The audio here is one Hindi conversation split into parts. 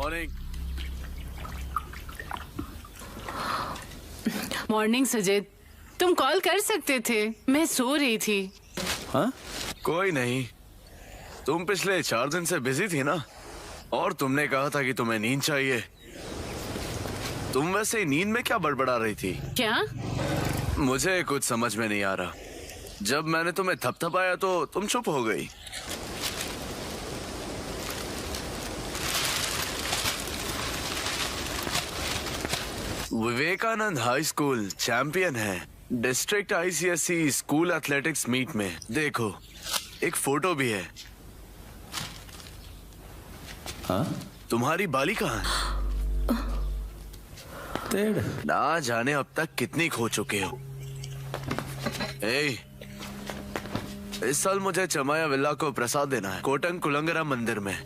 मॉर्निंग। मॉर्निंग सुजीत, तुम कॉल कर सकते थे, मैं सो रही थी। हाँ? कोई नहीं, तुम पिछले 4 दिन से बिजी थी ना, और तुमने कहा था कि तुम्हें नींद चाहिए। तुम वैसे नींद में क्या बड़बड़ा रही थी? क्या? मुझे कुछ समझ में नहीं आ रहा। जब मैंने तुम्हें थपथपाया तो तुम चुप हो गई। विवेकानंद हाई स्कूल चैंपियन है district ICSE school athletics meet में। देखो, एक फोटो भी है। हाँ? तुम्हारी बाली कहाँ है? ना जाने अब तक कितनी खो चुके हो। इस साल मुझे चमाया विला को प्रसाद देना है, कोटंग कुलंगरा मंदिर में।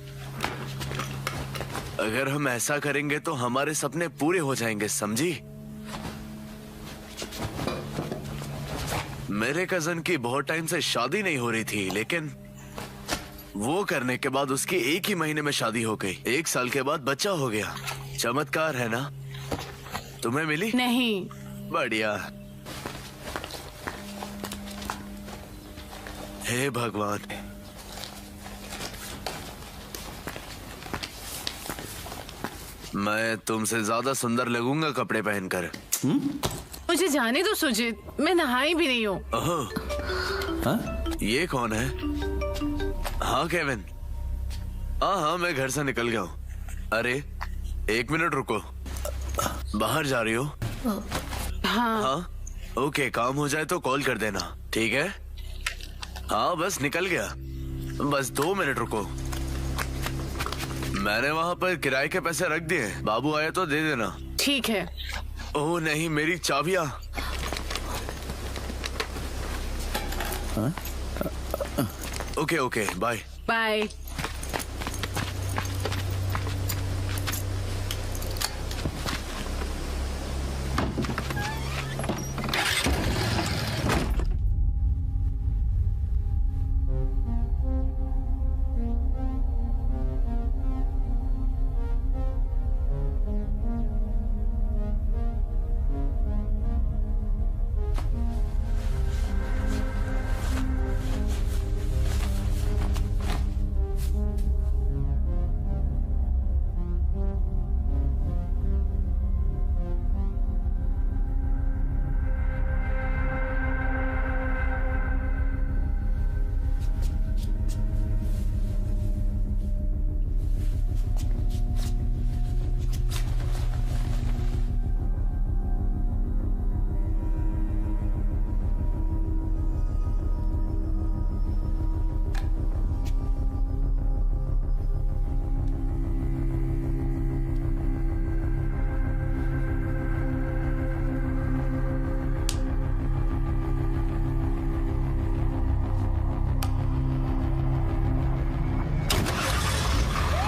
अगर हम ऐसा करेंगे तो हमारे सपने पूरे हो जाएंगे, समझी? मेरे कजन की बहुत टाइम से शादी नहीं हो रही थी, लेकिन वो करने के बाद उसकी 1 ही महीने में शादी हो गई। 1 साल के बाद बच्चा हो गया। चमत्कार है ना? तुम्हें मिली? नहीं। बढ़िया। हे भगवान, मैं तुमसे ज्यादा सुंदर लगूंगा कपड़े पहनकर। मुझे जाने दो सुजीत, मैं नहाई भी नहीं हूँ। हाँ? ये कौन है? हाँ केविन। हाँ, मैं घर से निकल गया हूँ। अरे 1 मिनट रुको। बाहर जा रही हो? हाँ। ओके, काम हो जाए तो कॉल कर देना, ठीक है? हाँ, बस निकल गया। बस 2 मिनट रुको। मैंने वहाँ पर किराए के पैसे रख दिए, बाबू आया तो दे देना। ठीक है। ओह नहीं, मेरी चाबियाँ। Okay okay, bye bye.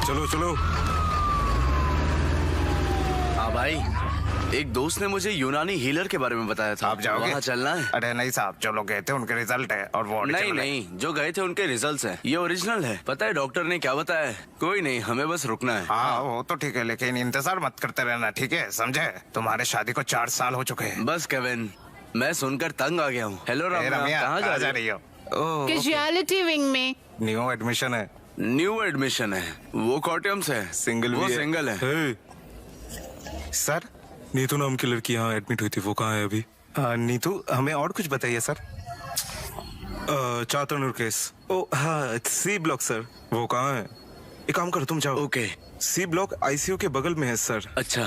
चलो चलो। हाँ भाई, एक दोस्त ने मुझे यूनानी हीलर के बारे में बताया था। आप जाओगे? वहाँ चलना है? अरे नहीं साहब, जो लोग गए थे उनके रिजल्ट है और वो नहीं नहीं, जो गए थे उनके रिजल्ट्स हैं। ये ओरिजिनल है। पता है डॉक्टर ने क्या बताया है? कोई नहीं, हमें बस रुकना है। हाँ वो तो ठीक है, लेकिन इंतजार मत करते रहना, ठीक है? समझे? तुम्हारे शादी को 4 साल हो चुके हैं। बस केविन, मैं सुनकर तंग आ गया हूँ। हेलो रम्या, कहाँ जा रही हो? कैजुअलिटी विंग में न्यू एडमिशन है। न्यू एडमिशन है? वो कॉटम्स है। सिंगल वो भी है। सिंगल है। सर, नीतू नाम की लड़की यहाँ एडमिट हुई थी, वो कहाँ है अभी? नीतू, हमें और कुछ बताइए सर। चातनुर केस। ओ हाँ, सी ब्लॉक सर। वो कहाँ है? एक काम करो, तुम जाओ। ओके। सी ब्लॉक आईसीयू के बगल में है सर। अच्छा।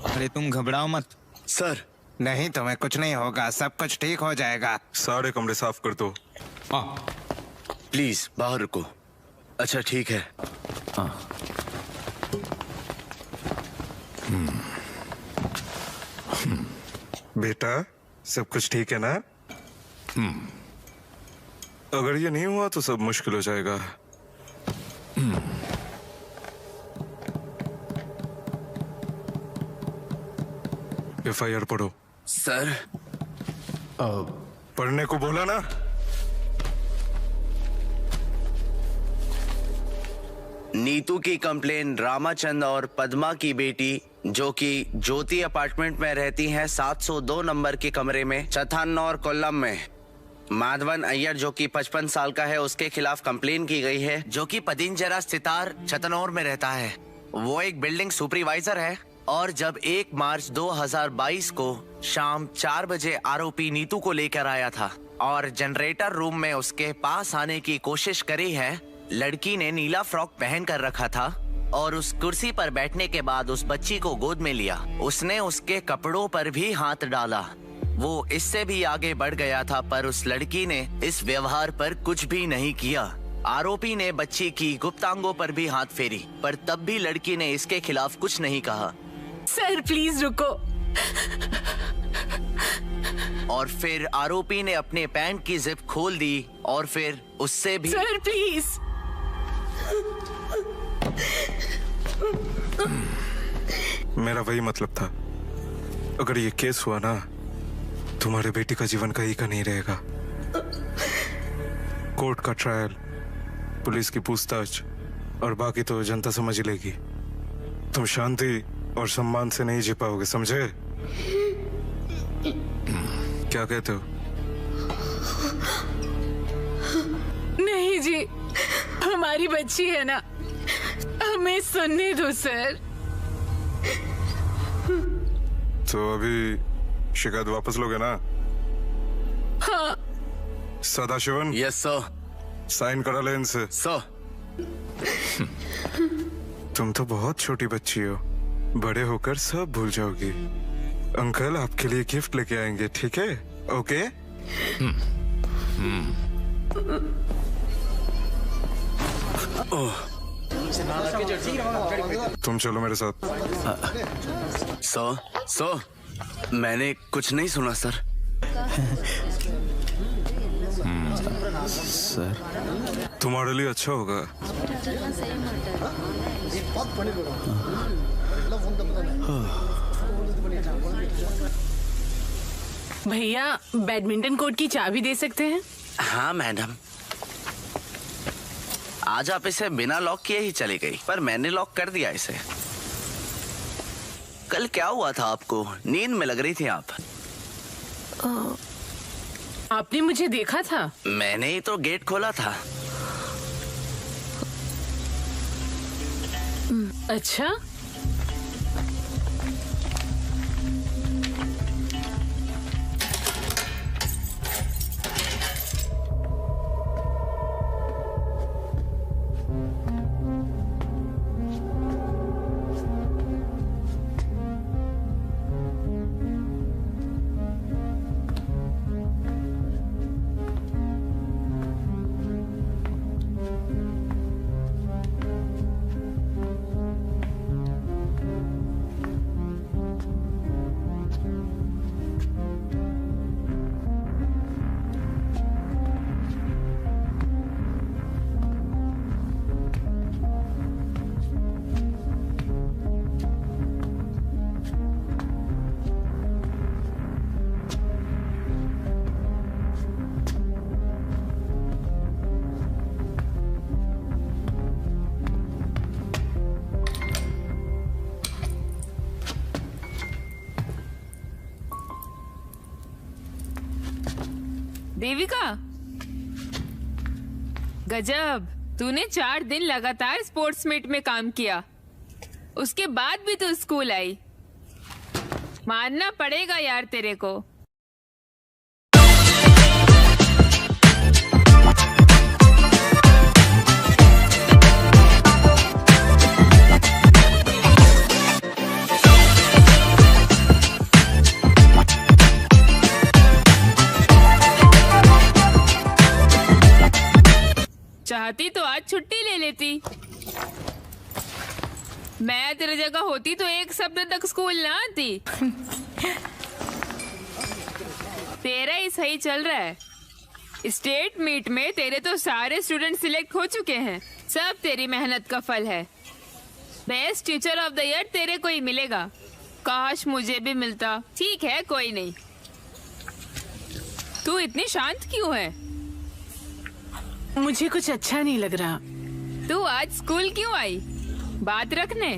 अरे तुम घबराओ मत सर। नहीं, तुम्हें कुछ नहीं होगा, सब कुछ ठीक हो जाएगा। सारे कमरे साफ कर दो। प्लीज बाहर रुको। अच्छा ठीक है। बेटा, सब कुछ ठीक है ना? अगर ये नहीं हुआ तो सब मुश्किल हो जाएगा। एफआईआर पढ़ो। सर, पढ़ने को बोला ना? नीतू की कंप्लेन रामाचंद और पद्मा की बेटी जो कि ज्योति अपार्टमेंट में रहती हैं 702 नंबर के कमरे में चथानौर कोल्लम में माधवन अय्यर जो कि 55 साल का है उसके खिलाफ कंप्लेन की गई है, जो कि पदिंजरा सितार चतनौर में रहता है। वो एक बिल्डिंग सुपरवाइजर है और जब 1 मार्च 2022 को शाम 4 बजे आरोपी नीतू को लेकर आया था और जनरेटर रूम में उसके पास आने की कोशिश करी है। लड़की ने नीला फ्रॉक पहन कर रखा था और उस कुर्सी पर बैठने के बाद उस बच्ची को गोद में लिया। उसने उसके कपड़ों पर भी हाथ डाला। वो इससे भी आगे बढ़ गया था पर उस लड़की ने इस व्यवहार पर कुछ भी नहीं किया। आरोपी ने बच्ची की गुप्तांगों पर भी हाथ फेरी पर तब भी लड़की ने इसके खिलाफ कुछ नहीं कहा। सर प्लीज रुको। और फिर आरोपी ने अपने पैंट की जिप खोल दी और फिर उससे भी। Sir please. मेरा वही मतलब था, अगर ये केस हुआ ना तुम्हारे बेटी का जीवन कहीं का नहीं रहेगा। कोर्ट का ट्रायल, पुलिस की पूछताछ और बाकी तो जनता समझ लेगी। तुम शांति और सम्मान से नहीं जी पाओगे, समझे? क्या कहते हो? नहीं जी, हमारी बच्ची है ना, हमें सुनने दो सर। तो अभी शिकायत वापस लोगे ना? हाँ। Sadasivan, yes sir. साइन करा ले इनसे। सर तुम तो बहुत छोटी बच्ची हो, बड़े होकर सब भूल जाओगी। अंकल आपके लिए गिफ्ट लेके आएंगे, ठीक है? ओके? तुम चलो मेरे साथ। सर मैंने कुछ नहीं सुना सर। सर तुम्हारे लिए अच्छा होगा। भैया बैडमिंटन कोर्ट की चाबी दे सकते हैं? हाँ मैडम, आज आप इसे बिना लॉक किए ही चली गई पर मैंने लॉक कर दिया इसे। कल क्या हुआ था आपको? नींद में लग रही थी आप। आपने मुझे देखा था? मैंने ही तो गेट खोला था। अच्छा, देविका, गजब, तूने 4 दिन लगातार स्पोर्ट्स मीट में काम किया, उसके बाद भी तू स्कूल आई। मानना पड़ेगा यार तेरे को। चाहती तो आज छुट्टी ले लेती। मैं तेरी जगह होती तो एक शब्द तक स्कूल ना आती। तेरा ही सही चल रहा है। स्टेट मीट में तेरे तो सारे स्टूडेंट सिलेक्ट हो चुके हैं। सब तेरी मेहनत का फल है। Best teacher of the year तेरे को ही मिलेगा। काश मुझे भी मिलता। ठीक है, कोई नहीं। तू इतनी शांत क्यों है? मुझे कुछ अच्छा नहीं लग रहा। तू आज स्कूल क्यों आई? बात रखने?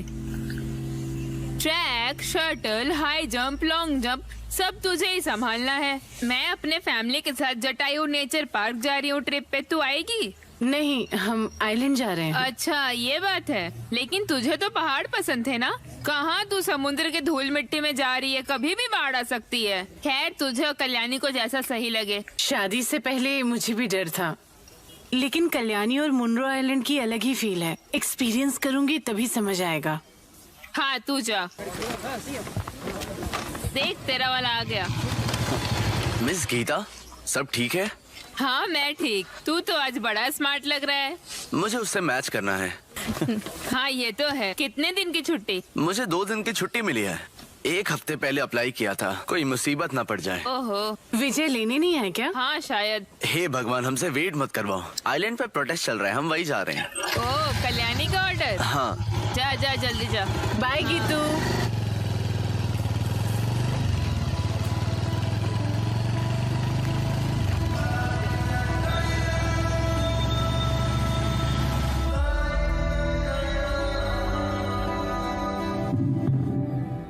Track, shuttle, high jump, long jump सब तुझे ही संभालना है। मैं अपने फैमिली के साथ जटायू नेचर पार्क जा रही हूँ ट्रिप पे, तू आएगी? नहीं, हम आइलैंड जा रहे हैं। अच्छा ये बात है, लेकिन तुझे तो पहाड़ पसंद थे ना? कहाँ तू समुद्र के धूल मिट्टी में जा रही है, कभी भी बाढ़ आ सकती है। खैर तुझे और कल्याणी को जैसा सही लगे। शादी से पहले मुझे भी डर था, लेकिन कल्याणी और मुनरो आइलैंड की अलग ही फील है। एक्सपीरियंस करूंगी तभी समझ आएगा। हाँ तू जा। देख तेरा वाला आ गया। मिस गीता, सब ठीक है? हाँ मैं ठीक। तू तो आज बड़ा स्मार्ट लग रहा है। मुझे उससे मैच करना है। हाँ ये तो है। कितने दिन की छुट्टी? मुझे 2 दिन की छुट्टी मिली है। 1 हफ्ते पहले अप्लाई किया था, कोई मुसीबत ना पड़ जाए। ओहो। विजय लेने नहीं है क्या? हाँ शायद। हे भगवान, हमसे वेट मत करवाओ। आइलैंड पे प्रोटेस्ट चल रहा है, हम वही जा रहे हैं। ओह कल्याणी का ऑर्डर? हाँ। जा जा जल्दी जा। बाय गीतू।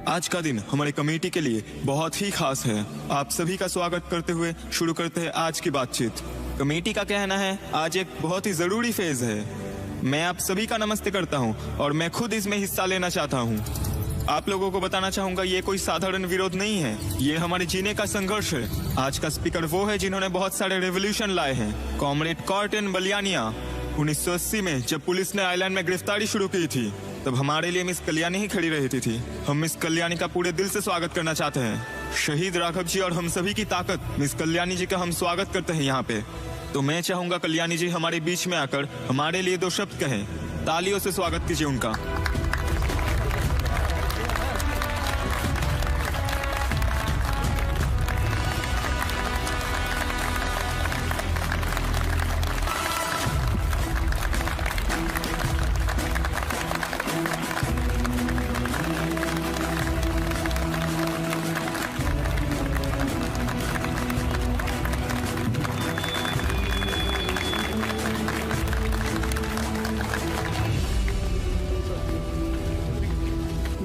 आज का दिन हमारे कमेटी के लिए बहुत ही खास है। आप सभी का स्वागत करते हुए शुरू करते हैं आज की बातचीत। कमेटी का कहना है आज एक बहुत ही जरूरी फेज है। मैं आप सभी का नमस्ते करता हूं और मैं खुद इसमें हिस्सा लेना चाहता हूं। आप लोगों को बताना चाहूंगा ये कोई साधारण विरोध नहीं है, ये हमारे जीने का संघर्ष है। आज का स्पीकर वो है जिन्होंने बहुत सारे रेवोल्यूशन लाए हैं। Comrade cotton बलियानिया। 1980 में जब पुलिस ने आइलैंड में गिरफ्तारी शुरू की थी, तब हमारे लिए मिस कल्याणी ही खड़ी रहती थी। हम मिस कल्याणी का पूरे दिल से स्वागत करना चाहते हैं। शहीद राघव जी और हम सभी की ताकत मिस कल्याणी जी का हम स्वागत करते हैं यहाँ पे। तो मैं चाहूंगा कल्याणी जी हमारे बीच में आकर हमारे लिए 2 शब्द कहें। तालियों से स्वागत कीजिए उनका।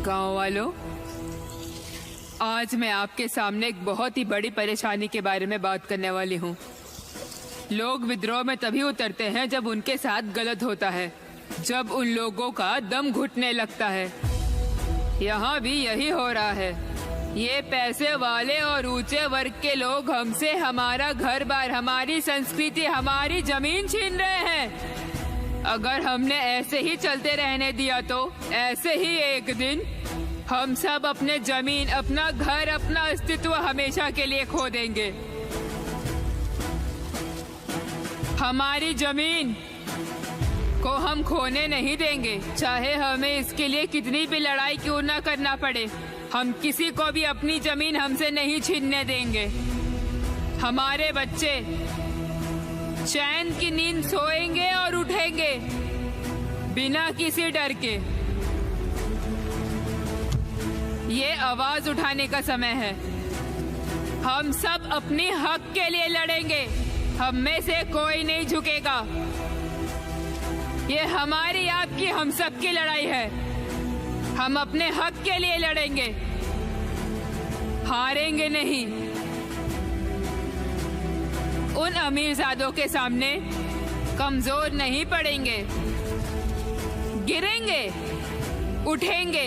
गांव वालों, आज मैं आपके सामने एक बहुत ही बड़ी परेशानी के बारे में बात करने वाली हूँ। लोग विद्रोह में तभी उतरते हैं जब उनके साथ गलत होता है, जब उन लोगों का दम घुटने लगता है। यहाँ भी यही हो रहा है। ये पैसे वाले और ऊंचे वर्ग के लोग हमसे हमारा घर बार, हमारी संस्कृति, हमारी जमीन छीन रहे हैं। अगर हमने ऐसे ही चलते रहने दिया तो ऐसे ही एक दिन हम सब अपने जमीन, अपना घर, अपना अस्तित्व हमेशा के लिए खो देंगे। हमारी जमीन को हम खोने नहीं देंगे, चाहे हमें इसके लिए कितनी भी लड़ाई क्यों ना करना पड़े। हम किसी को भी अपनी जमीन हमसे नहीं छीनने देंगे। हमारे बच्चे चैन की नींद सोएंगे और उठेंगे बिना किसी डर के। ये आवाज उठाने का समय है। हम सब अपने हक के लिए लड़ेंगे। हम में से कोई नहीं झुकेगा। ये हमारी, आपकी, हम सब की लड़ाई है। हम अपने हक के लिए लड़ेंगे, हारेंगे नहीं। उन अमीरजादों के सामने कमजोर नहीं पड़ेंगे। गिरेंगे, उठेंगे,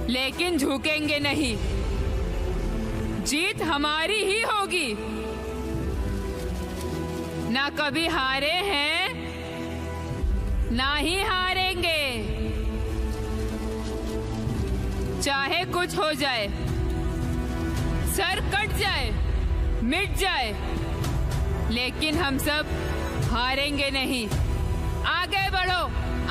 लेकिन झुकेंगे नहीं। जीत हमारी ही होगी। ना कभी हारे हैं, ना ही हारेंगे। चाहे कुछ हो जाए, सर कट जाए, मिट जाए, लेकिन हम सब हारेंगे नहीं। आगे बढ़ो,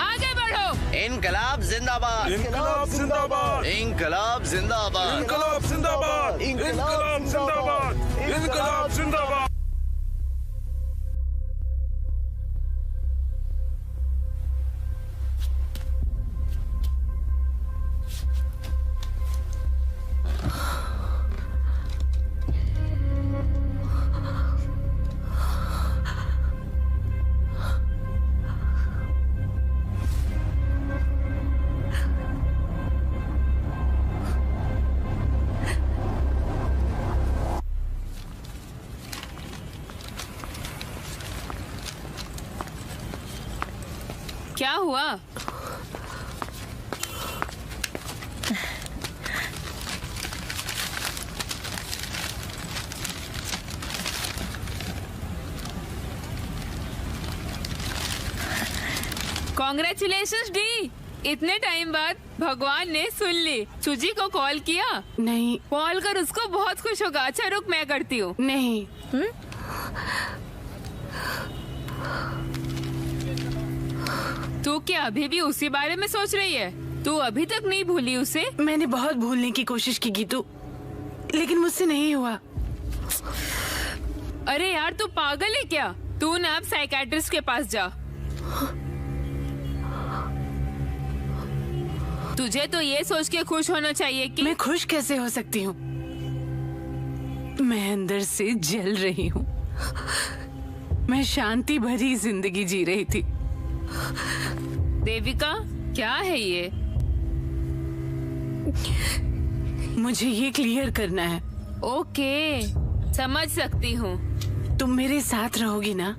आगे बढ़ो। इनकलाब जिंदाबाद, इनकलाब जिंदाबाद, इनकलाब जिंदाबाद, इनकलाब जिंदाबाद, इनकलाब जिंदाबाद, इनकलाब जिंदाबाद। क्या हुआ? कॉन्ग्रेचुलेशंस डी, इतने टाइम बाद भगवान ने सुन ली। सुजी को कॉल किया? नहीं कॉल कर, उसको बहुत खुश होगा। अच्छा रुक, मैं करती हूँ। नहीं। तू क्या अभी भी उसी बारे में सोच रही है? तू अभी तक नहीं भूली उसे? मैंने बहुत भूलने की कोशिश की गीतू, लेकिन मुझसे नहीं हुआ। अरे यार तू पागल है क्या? तू ना अब साइकेट्रिस्ट के पास जा। तुझे तो ये सोच के खुश होना चाहिए कि मैं खुश कैसे हो सकती हूँ? मैं अंदर से जल रही हूँ। मैं शांति भरी जिंदगी जी रही थी। देविका, क्या है ये? मुझे ये क्लियर करना है। ओके, समझ सकती हूँ। तुम मेरे साथ रहोगी ना?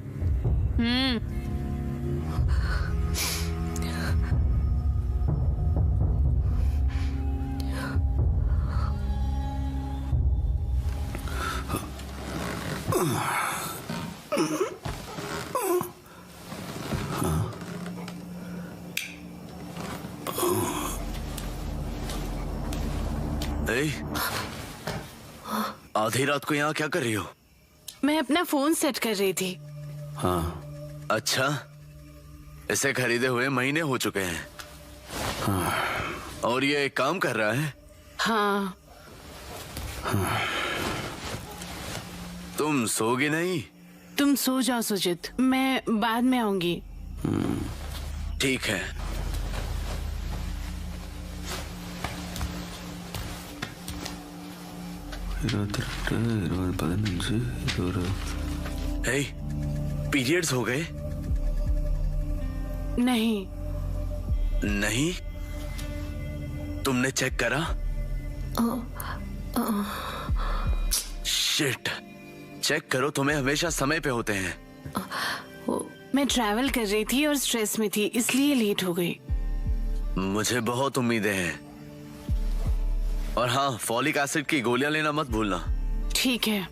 ए, आधी रात को यहाँ क्या कर रही हो? मैं अपना फोन सेट कर रही थी। हाँ, अच्छा। इसे खरीदे हुए महीने हो चुके हैं। हाँ, और ये काम कर रहा है? हाँ। तुम सोगी नहीं? तुम सो जाओ सुजित, मैं बाद में आऊंगी। ठीक है। हे, पीरियड्स हो गए? नहीं। नहीं? तुमने चेक करा? शिट, चेक करो, तुम्हें हमेशा समय पे होते हैं। मैं ट्रैवल कर रही थी और स्ट्रेस में थी, इसलिए लेट हो गई। मुझे बहुत उम्मीदें हैं। और हाँ, फॉलिक एसिड की गोलियां लेना मत भूलना। ठीक है।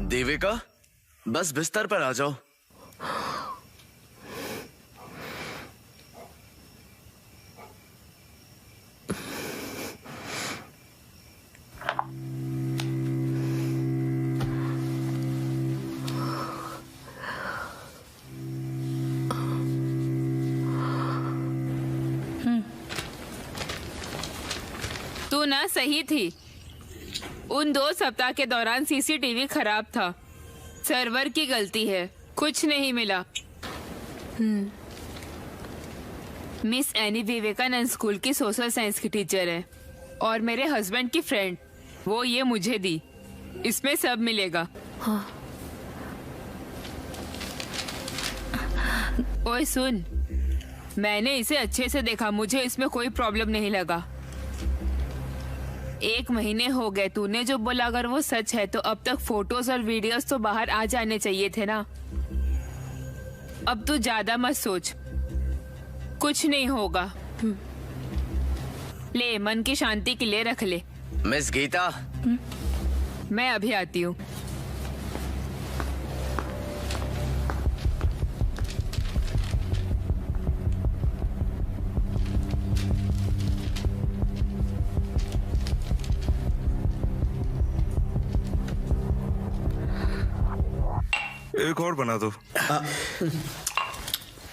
देविका, बस बिस्तर पर आ जाओ। तू ना सही थी। उन 2 सप्ताह के दौरान सीसीटीवी खराब था। सर्वर की गलती है, कुछ नहीं मिला। मिस एनी विवेकानंद स्कूल की सोशल साइंस की टीचर है और मेरे हस्बैंड की फ्रेंड, वो ये मुझे दी। इसमें सब मिलेगा। ओए सुन, मैंने इसे अच्छे से देखा, मुझे इसमें कोई प्रॉब्लम नहीं लगा। 1 महीने हो गए, तूने जो बोला अगर वो सच है तो अब तक फोटोज और वीडियोस तो बाहर आ जाने चाहिए थे ना। अब तू ज्यादा मत सोच, कुछ नहीं होगा। ले, मन की शांति के लिए रख ले। मिस गीता, मैं अभी आती हूँ। एक और बना दो।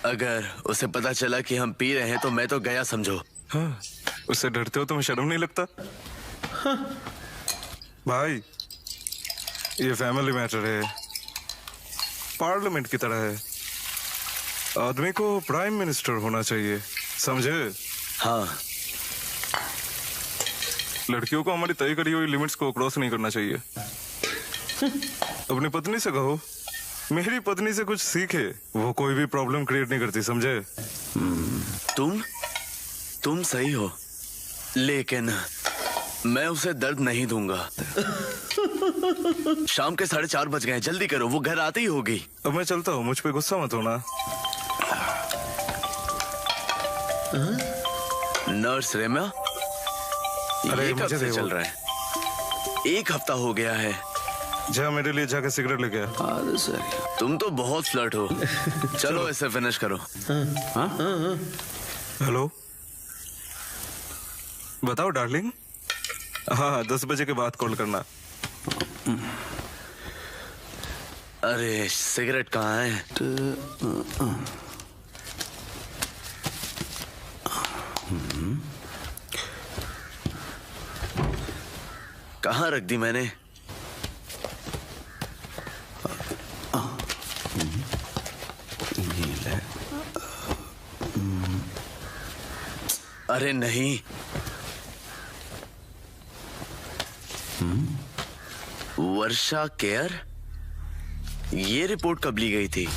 अगर उसे पता चला कि हम पी रहे हैं तो मैं तो गया समझो। हाँ, उससे डरते हो? तुम्हें शर्म नहीं लगता? भाई ये फैमिली मैटर है, पार्लियामेंट की तरह है। आदमी को प्राइम मिनिस्टर होना चाहिए, समझे? हाँ, लड़कियों को हमारी तय करी हुई लिमिट्स को क्रॉस नहीं करना चाहिए। अपनी पत्नी से कहो मेरी पत्नी से कुछ सीखे, वो कोई भी प्रॉब्लम क्रिएट नहीं करती, समझे? तुम सही हो, लेकिन मैं उसे दर्द नहीं दूंगा। शाम के 4:30 बज गए, जल्दी करो, वो घर आती ही होगी। अब मैं चलता हूँ, मुझ पे गुस्सा मत होना। नर्स रेम्या, अरे, ये कब मुझे से दे चल वो। रहा है? 1 हफ्ता हो गया है। जा मेरे लिए जाके सिगरेट लेके आ। तुम तो बहुत फ्लर्ट हो। चलो इसे फिनिश करो। हेलो, बताओ डार्लिंग। हाँ, 10 बजे के बाद कॉल करना। अरे सिगरेट कहाँ है? कहाँ रख दी मैंने? अरे नहीं, वर्षा केयर, ये रिपोर्ट कब ली गई थी?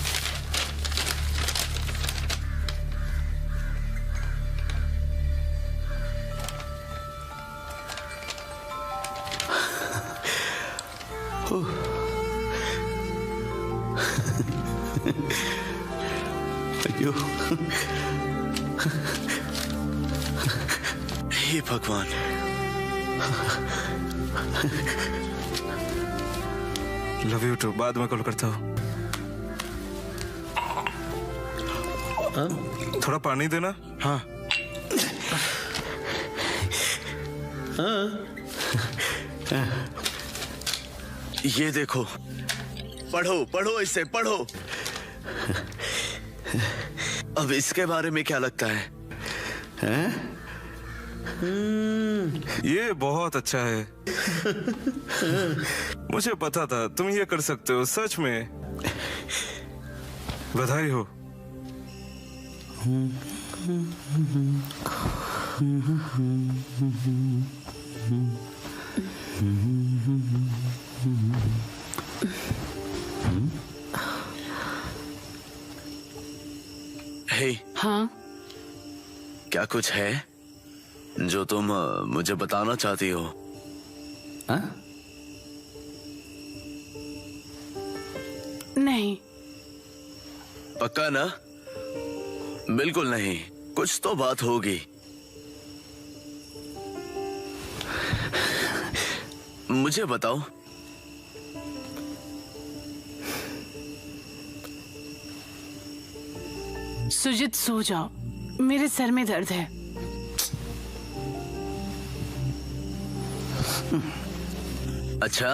अयो, हे भगवान। लव यू टू, बाद में कॉल करता हूँ। थोड़ा पानी देना। हाँ। ये देखो, पढ़ो पढ़ो, इसे पढ़ो। अब इसके बारे में क्या लगता है? ये बहुत अच्छा है। मुझे पता था तुम ये कर सकते हो, सच में बधाई हो। हे, हाँ, क्या कुछ है जो तुम मुझे बताना चाहती हो? नहीं। पक्का ना? बिल्कुल नहीं, कुछ तो बात होगी। मुझे बताओ। सुजित सो जाओ, मेरे सर में दर्द है। अच्छा,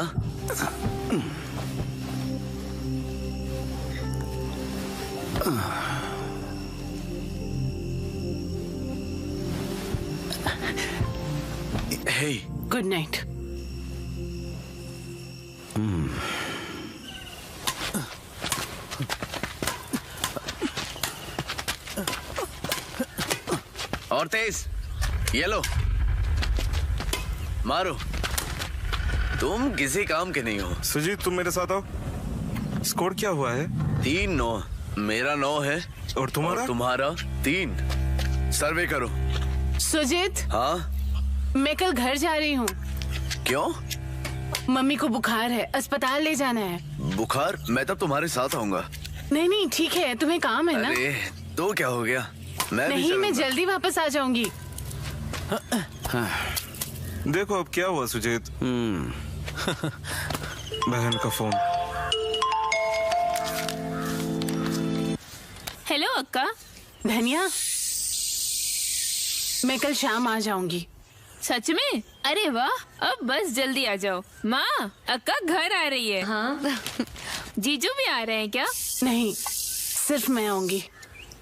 हे, गुड नाइट। और तेज, ये लो, मारो। तुम किसी काम के नहीं हो। सुजीत, तुम मेरे साथ आओ। स्कोर क्या हुआ है? 3-9, मेरा 9 है। और तुम्हारा? तुम्हारा 3। सर्वे करो। सुजित, हाँ, मैं कल घर जा रही हूँ। क्यों? मम्मी को बुखार है, अस्पताल ले जाना है। बुखार? मैं तब तुम्हारे साथ आऊंगा। नहीं नहीं, ठीक है, तुम्हें काम है ना? अरे तो क्या हो गया, मैं भी नहीं, मैं चलूंगा। जल्दी वापस आ जाऊंगी। देखो अब क्या हुआ सुजीत। बहन का फोन। हेलो अक्का। धनिया, मैं कल शाम आ जाऊंगी। सच में? अरे वाह, अब बस जल्दी आ जाओ। माँ, अक्का घर आ रही है। हाँ। जीजू भी आ रहे हैं क्या? नहीं, सिर्फ मैं आऊंगी।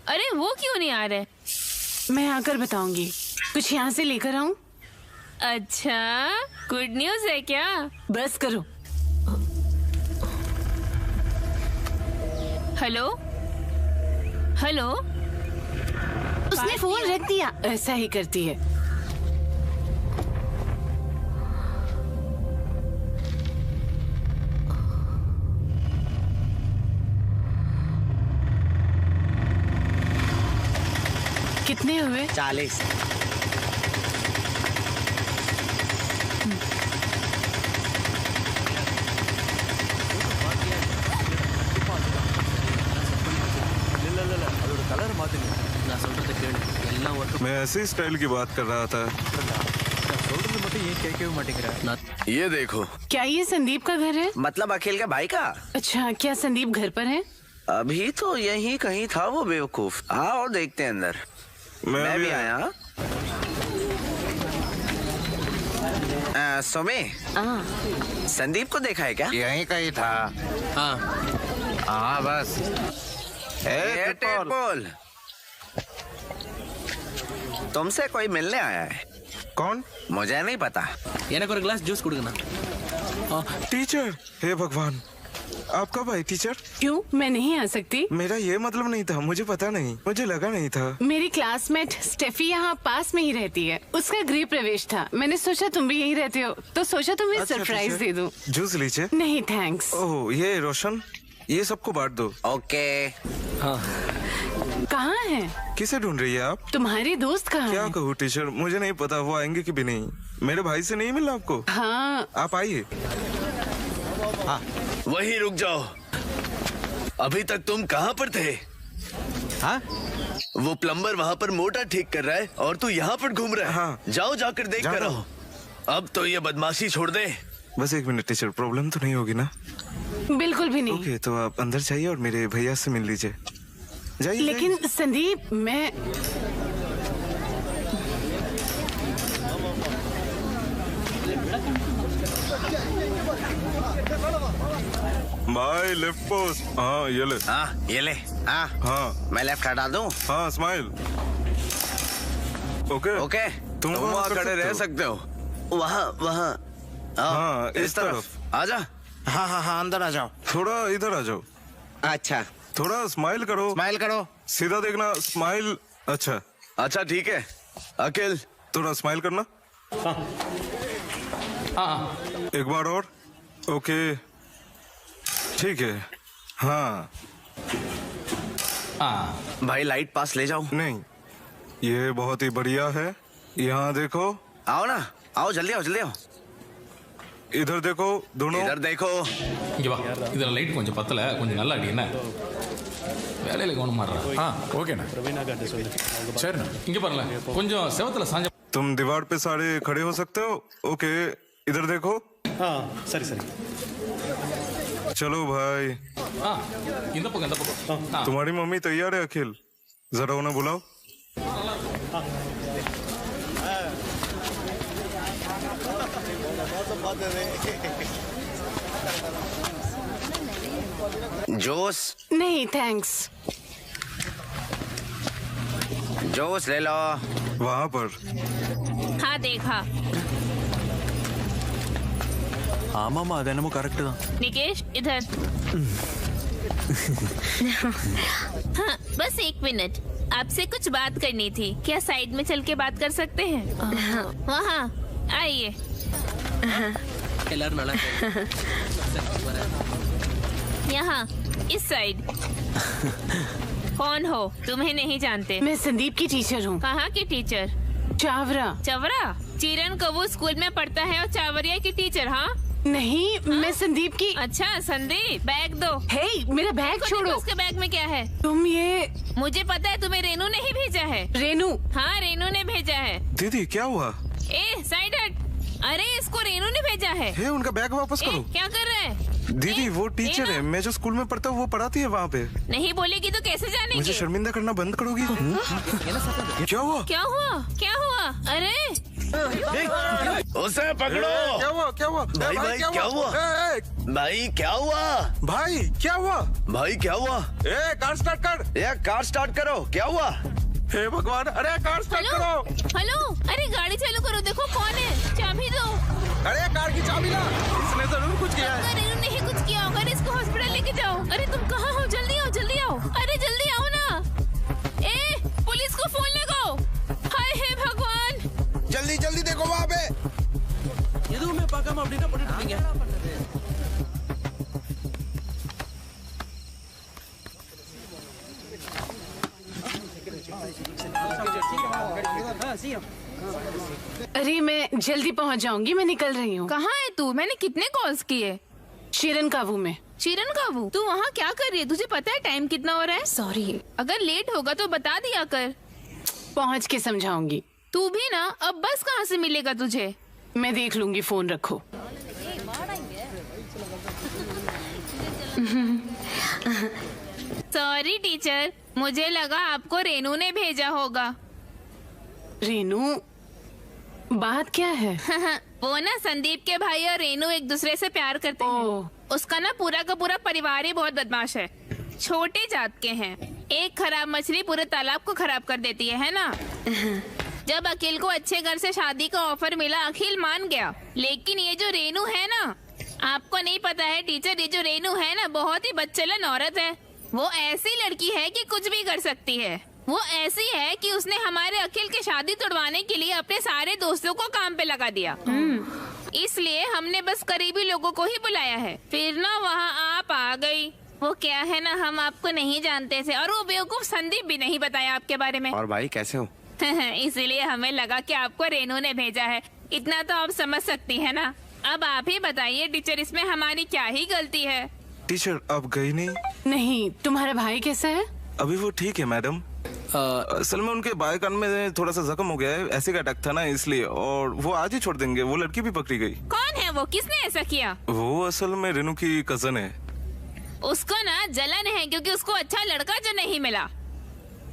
अरे वो क्यों नहीं आ रहे? मैं आकर बताऊंगी। कुछ यहाँ से लेकर आऊं? अच्छा, गुड न्यूज है क्या? बस करो। Hello hello. उसने फोन रख दिया। ऐसा ही करती है। कितने हुए? 40। मैं ऐसे स्टाइल की बात कर रहा था। ये देखो। क्या ये संदीप का घर है? मतलब अखिल के भाई का? अच्छा, क्या संदीप घर पर है? अभी तो यहीं कहीं था वो बेवकूफ। आओ देखते हैं अंदर। मैं भी आया। सोमे, संदीप को देखा है क्या? यहीं कहीं था। हाँ बस। ए टेपोल, तुमसे कोई मिलने आया है। कौन? मुझे नहीं पता। எனக்கு ஒரு ग्लास जूस கொடுங்கண்ணா. टीचर, हे भगवान, आप कब आई टीचर? क्यों, मैं नहीं आ सकती? मेरा ये मतलब नहीं था, मुझे पता नहीं, मुझे लगा नहीं था। मेरी क्लासमेट स्टेफी यहाँ पास में ही रहती है। उसका गृह प्रवेश था। मैंने सोचा तुम भी यहीं रहते हो, तो सोचा तुम्हें अच्छा, सरप्राइज टीचर, दे दूं। जूस लीजिए। नहीं थैंक्स। ओह, ये रोशन, ये सबको बांट दो। ओके। कहाँ है? किसे ढूंढ रही है आप? तुम्हारे दोस्त कहाँ क्या है? कहूँ टीचर, मुझे नहीं पता वो आएंगे कि भी नहीं। मेरे भाई से नहीं मिला आपको? हाँ, आप आइए। वहीं रुक जाओ। अभी तक तुम कहाँ पर थे? हाँ? वो प्लम्बर वहाँ पर मोटर ठीक कर रहा है और तू यहाँ पर घूम रहा है। हाँ। जाओ, जाकर देख जा कर रहा आओ। अब तो ये बदमाशी छोड़ दे। बस एक मिनट टीचर, प्रॉब्लम तो नहीं होगी ना? बिल्कुल भी नहीं। ओके, तो आप अंदर जाइए और मेरे भैया से मिल लीजिए। जाइए। लेकिन संदीप, मैं बाय लेफ्ट पोस्ट। हाँ ये ले। हाँ ये ले। हाँ हाँ मैं लेफ्ट हटा दूं? हाँ, स्माइल। Okay okay. तुम वहाँ कर खड़े रह सकते हो। वहाँ वहाँ। हाँ, इस तरफ आजा। हाँ हाँ हाँ, अंदर आ जाओ। थोड़ा इधर आ जाओ। अच्छा। थोड़ा स्माइल करो। स्माइल करो। सीधा देखना, स्माइल। अच्छा अच्छा ठीक है। अखिल, थोड़ा स्माइल करना। एक बार और। ओके ठीक है। हाँ भाई लाइट पास ले जाओ। नहीं, ये बहुत ही बढ़िया है। यहाँ देखो। आओ ना, आओ जल्दी आओ, जल्दी आओ। इधर देखो दोनों। इधर देखो। இங்க வா இதுல லைட் கொஞ்சம் பத்தல கொஞ்சம் நல்லா அடி என்ன வேலையில கவனம் மாறா ஓகேண்ணா சரிண்ணா இங்க பாருங்களேன் கொஞ்சம் செவத்துல சாஞ்ச तुम दीवार पे सारे खड़े हो सकते हो। ओके इधर देखो। हाँ सरी सरी चलो भाई। இந்த பக்கம் तुम्हारी मम्मी तैयार है अखिल, जरा उन्हें बुलाओ। जोस। नहीं थैंक्स। जोस ले लो। वहाँ पर। हाँ देखा। ஆமாமா அது என்னமோ கரெக்ட் தான். निकेश इधर। हाँ बस एक मिनट, आपसे कुछ बात करनी थी। क्या साइड में चल के बात कर सकते हैं? वहाँ आइए। எல்லாரும் நல்லா यहाँ इस साइड। कौन हो? तुम्हें नहीं जानते। मैं संदीप की टीचर हूँ। कहाँ की टीचर? चावरा। चवरा? चीरन कबू स्कूल में पढ़ता है और चावरिया की टीचर। हाँ नहीं, मैं संदीप की। अच्छा संदीप, बैग दो। हे, मेरा बैग देखो, छोड़ो। देखो, उसके बैग में क्या है? तुम ये मुझे पता है, तुम्हें रेनू ने ही भेजा है। रेनू। हाँ रेनू ने भेजा है। दीदी क्या हुआ? ए साइड हट। अरे इसको रेनू ने भेजा है। हे, उनका बैग वापस ए, करो। क्या कर रहे हैं? दीदी वो टीचर ना। है, मैं जो स्कूल में पढ़ता हूँ वो पढ़ाती है वहाँ पे। नहीं बोलेगी तो कैसे मुझे जानेंगे? शर्मिंदा करना बंद करोगी? क्या हुआ? क्या हुआ? क्या हुआ? अरे उसे पकड़ो। क्या हुआ? क्या हुआ? भाई, भाई, क्या हुआ? भाई क्या हुआ? भाई क्या हुआ? भाई क्या हुआ? ए कार स्टार्ट कर। यार कार स्टार्ट करो। क्या हुआ? हे भगवान, अरे कार स्टार्ट हेलो करो। हेलो, अरे गाड़ी चालू करो, देखो कौन है, चाबी दो। अरे कार की चाबी ला, इसने जरूर कुछ किया है। अगर रेनू ने कुछ किया होगा, इसको हॉस्पिटल लेके जाओ। अरे तुम कहाँ हो? जल्दी आओ, जल्दी आओ। अरे जल्दी आओ ना। ए पुलिस को फोन लगाओ। हाय हे भगवान। जल्दी जल्दी देखो वहाँ पे। எதுவுமே பார்க்காம அப்படின்னா பண்ணிட்டு இருக்கீங்க. अरे मैं जल्दी पहुंच जाऊंगी, मैं निकल रही हूँ। कहाँ है तू? मैंने कितने कॉल्स किए। शिरन काबू में। शिरन काबू, तू वहाँ क्या कर रही है? तुझे पता है टाइम कितना हो रहा है? सॉरी, अगर लेट होगा तो बता दिया कर। पहुंच के समझाऊंगी। तू भी ना, अब बस कहाँ से मिलेगा तुझे? मैं देख लूंगी, फोन रखो। सॉरी टीचर, मुझे लगा आपको रेनू ने भेजा होगा। रेनू, बात क्या है? वो ना संदीप के भाई और रेनू एक दूसरे से प्यार करते हैं। उसका ना पूरा का पूरा परिवार ही बहुत बदमाश है। छोटे जात के हैं। एक खराब मछली पूरे तालाब को खराब कर देती है ना? जब अखिल को अच्छे घर से शादी का ऑफर मिला, अखिल मान गया। लेकिन ये जो रेनू है ना, आपको नहीं पता है टीचर, ये जो रेनू है ना, बहुत ही बदचलन औरत है। वो ऐसी लड़की है कि कुछ भी कर सकती है। वो ऐसी है कि उसने हमारे अखिल की शादी तोड़वाने के लिए अपने सारे दोस्तों को काम पे लगा दिया। इसलिए हमने बस करीबी लोगों को ही बुलाया है। फिर ना वहाँ आप आ गई। वो क्या है ना, हम आपको नहीं जानते थे और वो बेवकूफ संदीप भी नहीं बताया आपके बारे में। और भाई कैसे हो? इसीलिए हमें लगा कि आपको रेनू ने भेजा है। इतना तो आप समझ सकती है ना। अब आप ही बताइए टीचर, इसमें हमारी क्या ही गलती है? टीचर अब गई नहीं? नहीं, तुम्हारा भाई कैसा है? अभी वो ठीक है मैडम। असल में उनके बाएं कान में थोड़ा सा जख्म हो गया है, एसिड अटैक था ना इसलिए, और वो आज ही छोड़ देंगे। वो लड़की भी पकड़ी गई। कौन है वो? किसने ऐसा किया? वो असल में रेनू की कजन है। उसको ना जलन है क्योंकि उसको अच्छा लड़का जो नहीं मिला।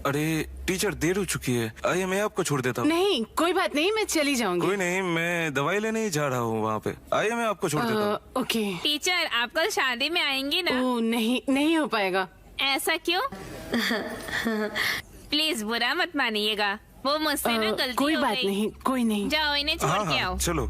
अरे टीचर, देर हो चुकी है। आइए मैं आपको छोड़ देता हूँ। नहीं, कोई बात नहीं, मैं चली जाऊंगी। कोई नहीं, मैं दवाई लेने ही जा रहा हूँ वहाँ पे। आइए मैं आपको छोड़ देता हूँ। ओके। टीचर, आप कल शादी में आएंगी ना? ओह नहीं, नहीं हो पाएगा। ऐसा क्यों? प्लीज बुरा मत मानिएगा, वो मुझसे ना गलती कोई हो बात गई। नहीं, कोई नहीं। जाओ इन्हें छोड़ के आओ। चलो।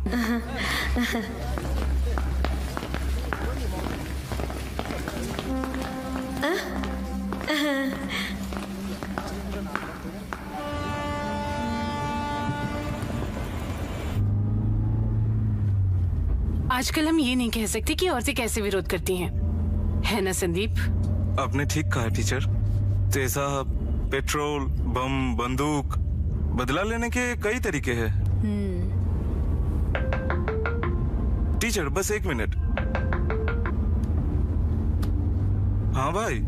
आजकल हम ये नहीं कह सकते कि औरतें कैसे विरोध करती हैं, है ना संदीप? आपने ठीक कहा टीचर। तेजाब, पेट्रोल, बम, बंदूक, बदला लेने के कई तरीके हैं। टीचर बस 1 मिनट। हाँ भाई।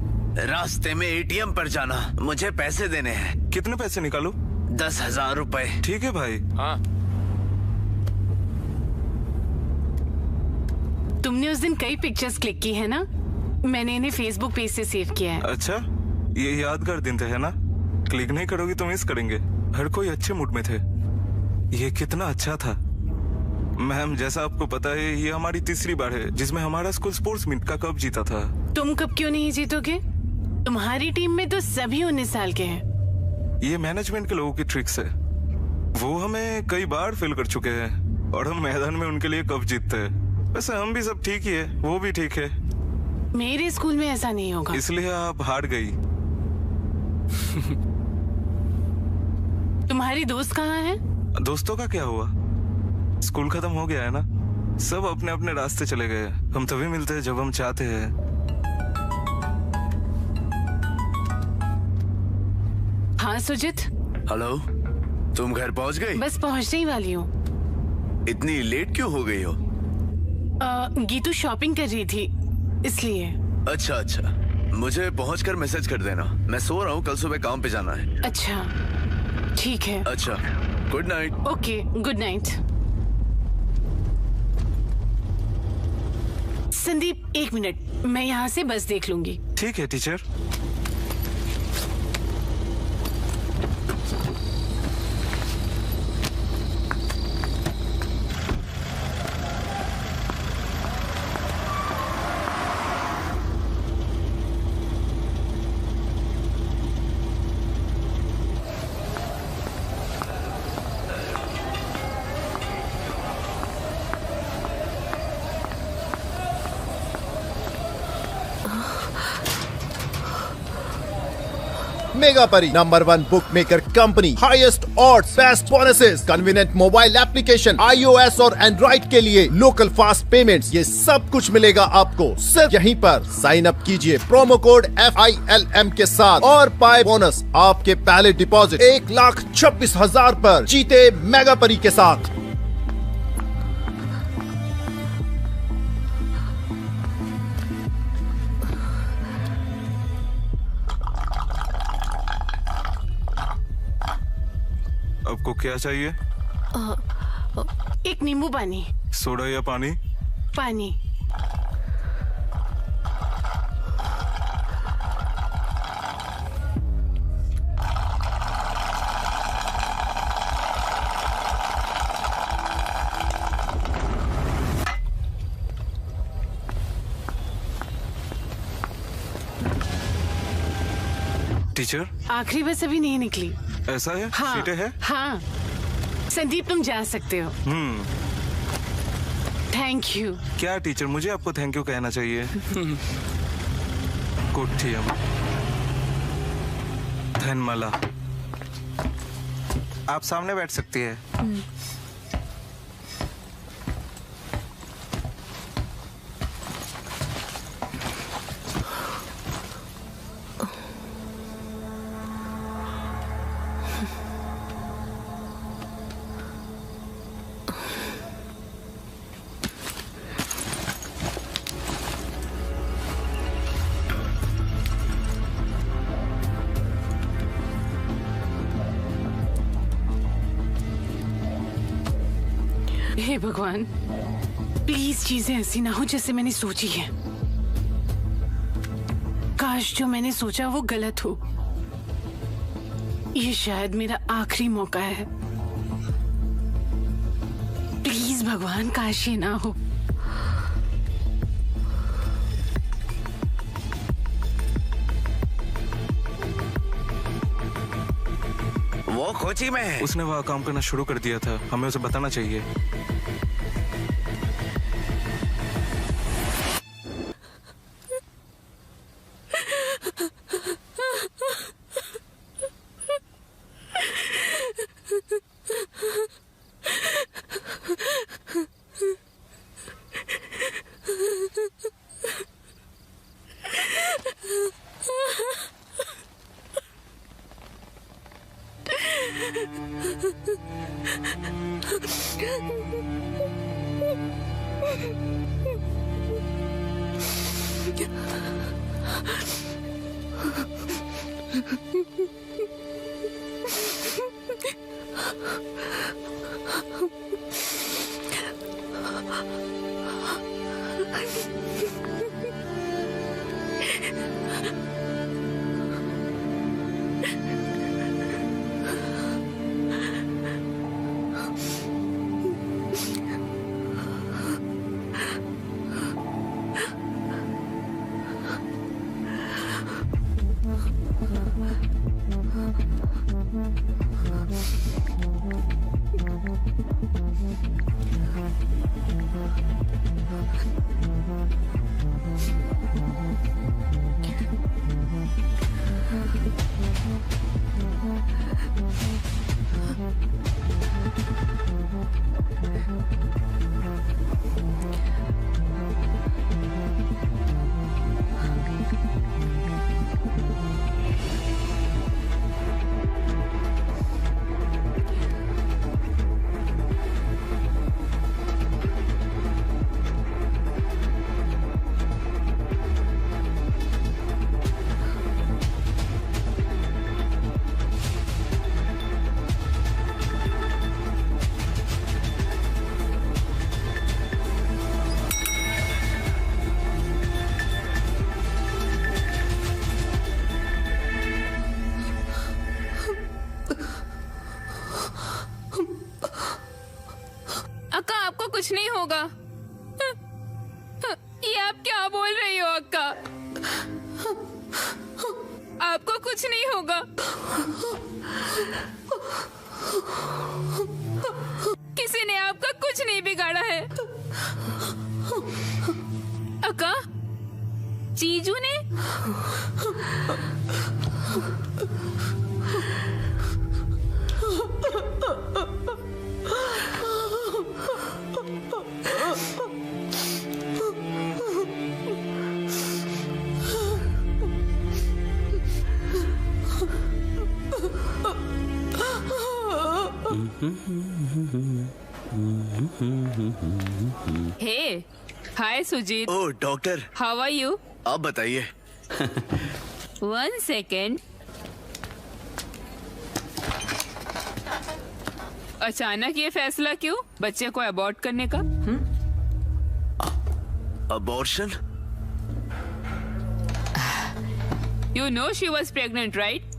रास्ते में एटीएम पर जाना, मुझे पैसे देने हैं। कितने पैसे निकालू? 10,000 रुपए। ठीक है भाई। हाँ, तुमने उस दिन कई पिक्चर्स क्लिक की है ना? मैंने इन्हें फेसबुक पेज से सेव किया है। अच्छा, ये यादगार दिन थे है ना? क्लिक नहीं करोगी तो मिस करेंगे। हर कोई अच्छे मूड में थे। ये कितना अच्छा था। मैम, जैसा आपको पता है, ये हमारी तीसरी बार है जिसमें हमारा स्कूल स्पोर्ट्स मीट का कप जीता था। तुम कब क्यों नहीं जीतोगे? तुम्हारी टीम में तो सभी 19 साल के हैं। ये मैनेजमेंट के लोगों की ट्रिक्स है। वो हमें कई बार फेल कर चुके हैं और हम मैदान में उनके लिए कप जीतते हैं। वैसे हम भी सब ठीक ही है, वो भी ठीक है। मेरे स्कूल में ऐसा नहीं होगा। इसलिए आप हार गई। तुम्हारी दोस्त कहाँ है? दोस्तों का क्या हुआ? स्कूल खत्म हो गया है ना, सब अपने अपने रास्ते चले गए। हम तभी मिलते हैं जब हम चाहते हैं। हाँ सुजित। हेलो, तुम घर पहुंच गई? बस पहुंचने ही वाली हूँ। इतनी लेट क्यों हो गई हो? गीतू शॉपिंग कर रही थी इसलिए। अच्छा अच्छा, मुझे पहुंचकर मैसेज कर देना। मैं सो रहा हूँ, कल सुबह काम पे जाना है। अच्छा ठीक है। अच्छा, good night. Okay, good night. Sandeep 1 minute, मैं यहाँ से बस देख लूंगी। ठीक है टीचर। मेगा परी number 1 book maker company, highest odds, best bonuses, convenient mobile application iOS और एंड्रॉइड के लिए, लोकल फास्ट पेमेंट्स, ये सब कुछ मिलेगा आपको सिर्फ यहीं पर। साइन अप कीजिए प्रोमो कोड FILM के साथ और पाए बोनस। आपके पहले डिपॉजिट 1,26,000 पर जीते मेगा परी के साथ। आपको क्या चाहिए? एक नींबू पानी। सोडा या पानी? पानी। टीचर, आखिरी बस अभी नहीं निकली। ऐसा है? हाँ, सीटें हैं? हाँ। संदीप तुम जा सकते हो। Thank you. क्या टीचर, मुझे आपको थैंक यू कहना चाहिए। कोठियम धनमाला, आप सामने बैठ सकती है। हे भगवान, प्लीज चीजें ऐसी ना हो जैसे मैंने सोची है। काश जो मैंने सोचा वो गलत हो। ये शायद मेरा आखिरी मौका है। प्लीज भगवान, काश ये ना हो। वो कोची में है। उसने वहाँ काम करना शुरू कर दिया था, हमें उसे बताना चाहिए। कुछ नहीं होगा। ये आप क्या बोल रही हो अक्का? आपको कुछ नहीं होगा। किसी ने आपका कुछ नहीं बिगाड़ा है। अक्का, चीजू ने? हे, हाय सुजीत। ओ डॉक्टर, हाउ आर यू? आप बताइए। 1 सेकेंड। अचानक ये फैसला क्यों, बच्चे को अबॉर्ट करने का? Abortion? You know she was pregnant right?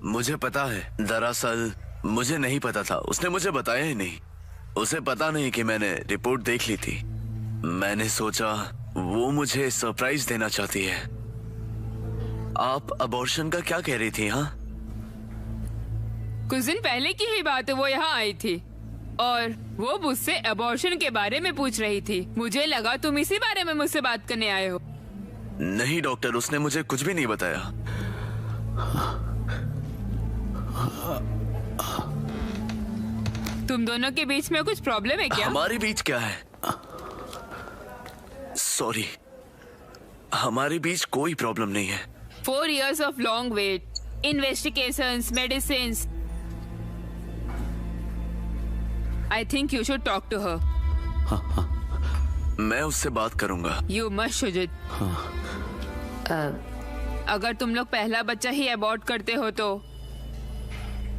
मुझे पता है। दरअसल मुझे नहीं पता था, उसने मुझे बताया ही नहीं। उसे पता नहीं कि मैंने रिपोर्ट देख ली थी। मैंने सोचा वो मुझे सरप्राइज देना चाहती है। आप अबॉर्शन का क्या कह रही थी? हाँ, कुछ दिन पहले की ही बात है, वो यहाँ आई थी और वो मुझसे अबॉर्शन के बारे में पूछ रही थी। मुझे लगा तुम इसी बारे में मुझसे बात करने आए हो। नहीं डॉक्टर, उसने मुझे कुछ भी नहीं बताया। तुम दोनों के बीच में कुछ प्रॉब्लम है क्या? हमारे बीच क्या है? सॉरी, हमारे बीच कोई प्रॉब्लम नहीं है। 4 years of long wait, investigations, medicines. I think you should talk to her. मैं उससे बात करूंगा। You must, Sujit. अगर तुम लोग पहला बच्चा ही अबॉर्ट करते हो तो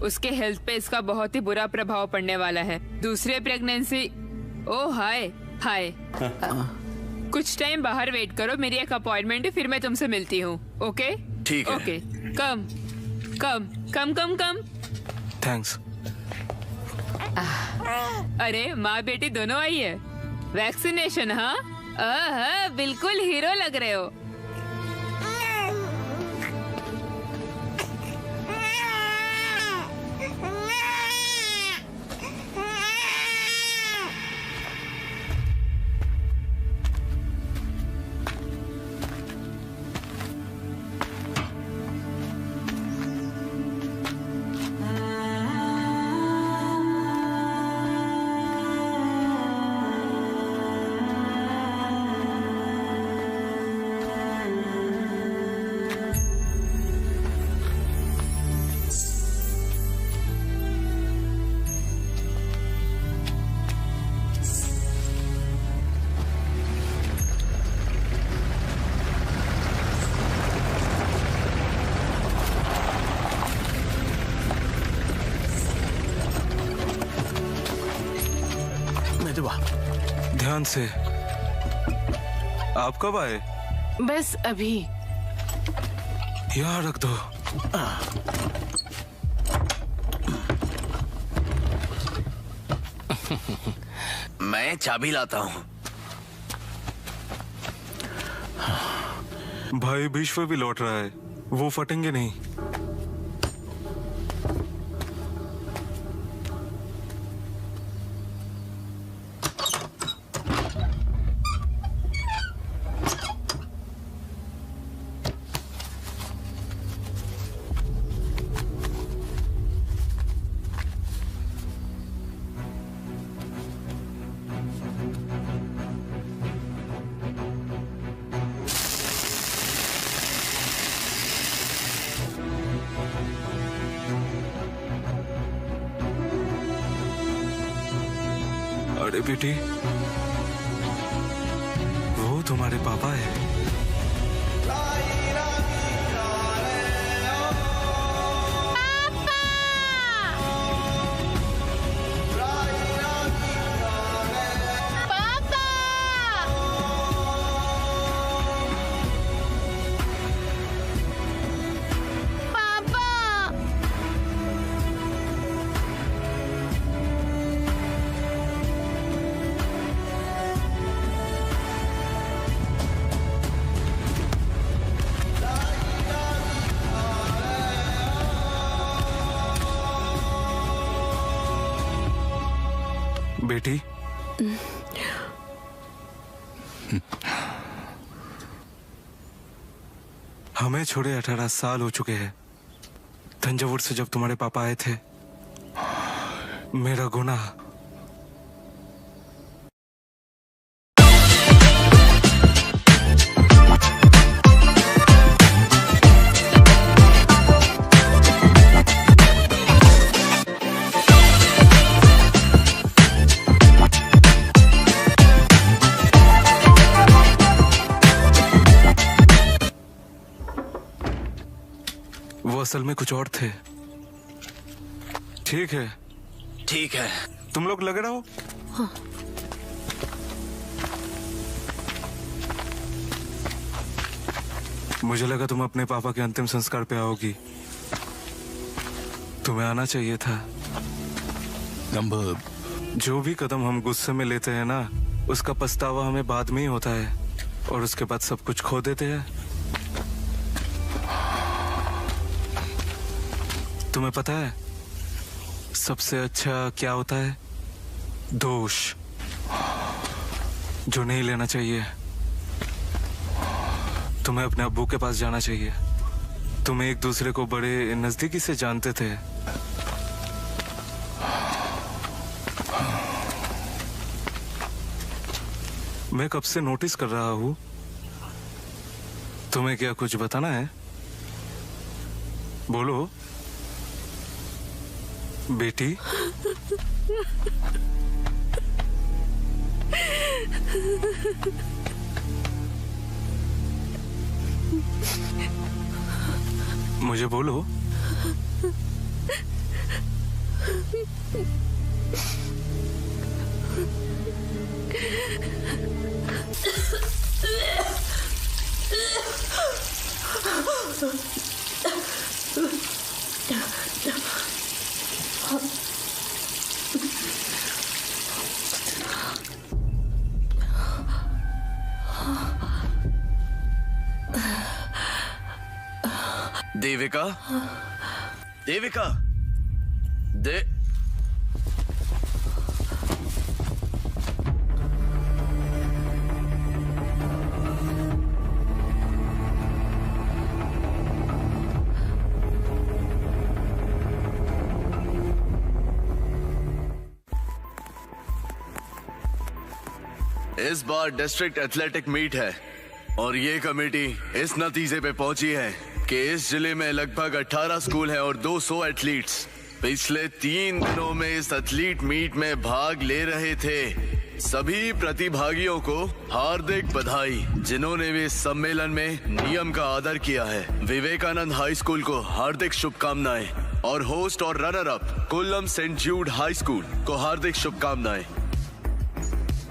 उसके हेल्थ पे इसका बहुत ही बुरा प्रभाव पड़ने वाला है। दूसरे प्रेगनेंसी। ओह हाय हाय। कुछ टाइम बाहर वेट करो, मेरी एक अपॉइंटमेंट है, फिर मैं तुमसे मिलती हूँ। ओके ठीक है। ओके, कम कम कम कम कम। थैंक्स। अरे माँ बेटी दोनों आई है। वैक्सीनेशन? हाँ, बिल्कुल हीरो लग रहे हो। ध्यान से। आप कब आए? बस अभी। यहाँ रख दो। मैं चाबी लाता हूँ। भाई विश्व भी लौट रहा है, वो फटेंगे नहीं। अरे बेटी, वो तुम्हारे पापा है। बेटी, हमें छोड़े 18 साल हो चुके हैं। तंजावुर से जब तुम्हारे पापा आए थे, मेरा गुनाह। वो असल में कुछ और थे। ठीक है, ठीक है। तुम लोग लग रहे हो। हाँ। मुझे लगा तुम अपने पापा के अंतिम संस्कार पे आओगी। तुम्हें आना चाहिए था। जो भी कदम हम गुस्से में लेते हैं ना, उसका पछतावा हमें बाद में ही होता है और उसके बाद सब कुछ खो देते हैं। तुम्हें पता है सबसे अच्छा क्या होता है? दोष जो नहीं लेना चाहिए। तुम्हें अपने अब्बू के पास जाना चाहिए। तुम एक दूसरे को बड़े नजदीकी से जानते थे। मैं कब से नोटिस कर रहा हूं। तुम्हें क्या कुछ बताना है? बोलो बेटी। मुझे बोलो। देविका, देविका, इस बार डिस्ट्रिक्ट एथलेटिक मीट है और ये कमेटी इस नतीजे पे पहुंची है कि इस जिले में लगभग 18 स्कूल हैं और 200 एथलीट्स पिछले 3 दिनों में इस एथलीट मीट में भाग ले रहे थे। सभी प्रतिभागियों को हार्दिक बधाई जिन्होंने भी इस सम्मेलन में नियम का आदर किया है। विवेकानंद हाई स्कूल को हार्दिक शुभकामनाएं और होस्ट और runner up Kollam Saint Jude High School को हार्दिक शुभकामनाएं।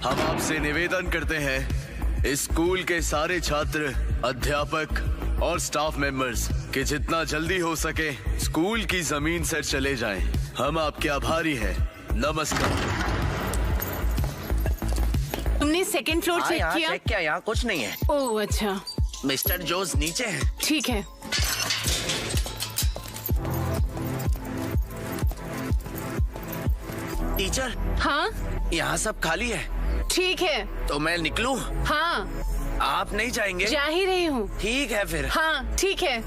हम आपसे निवेदन करते हैं इस स्कूल के सारे छात्र, अध्यापक और स्टाफ मेंबर्स कि जितना जल्दी हो सके स्कूल की जमीन से चले जाएं। हम आपके आभारी हैं। नमस्कार। तुमने सेकंड फ्लोर चेक किया? चेक किया, यहाँ कुछ नहीं है। ओह अच्छा। मिस्टर जोस नीचे है। ठीक है। टीचर। हाँ, यहाँ सब खाली है। ठीक है। तो मैं निकलूं? हाँ। आप नहीं जाएंगे? जा ही रही हूँ। ठीक है फिर। हाँ ठीक है।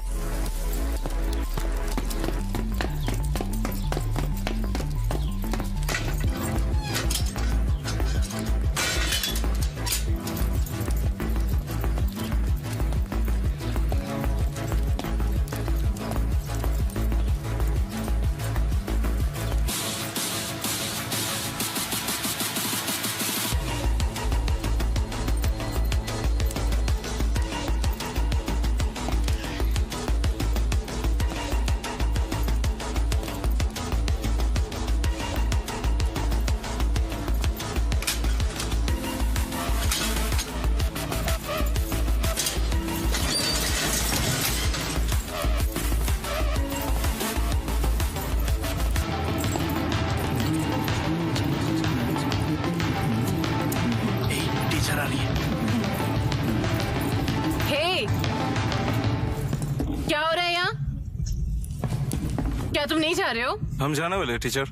क्या तुम नहीं जा रहे हो? हम जाने वाले टीचर।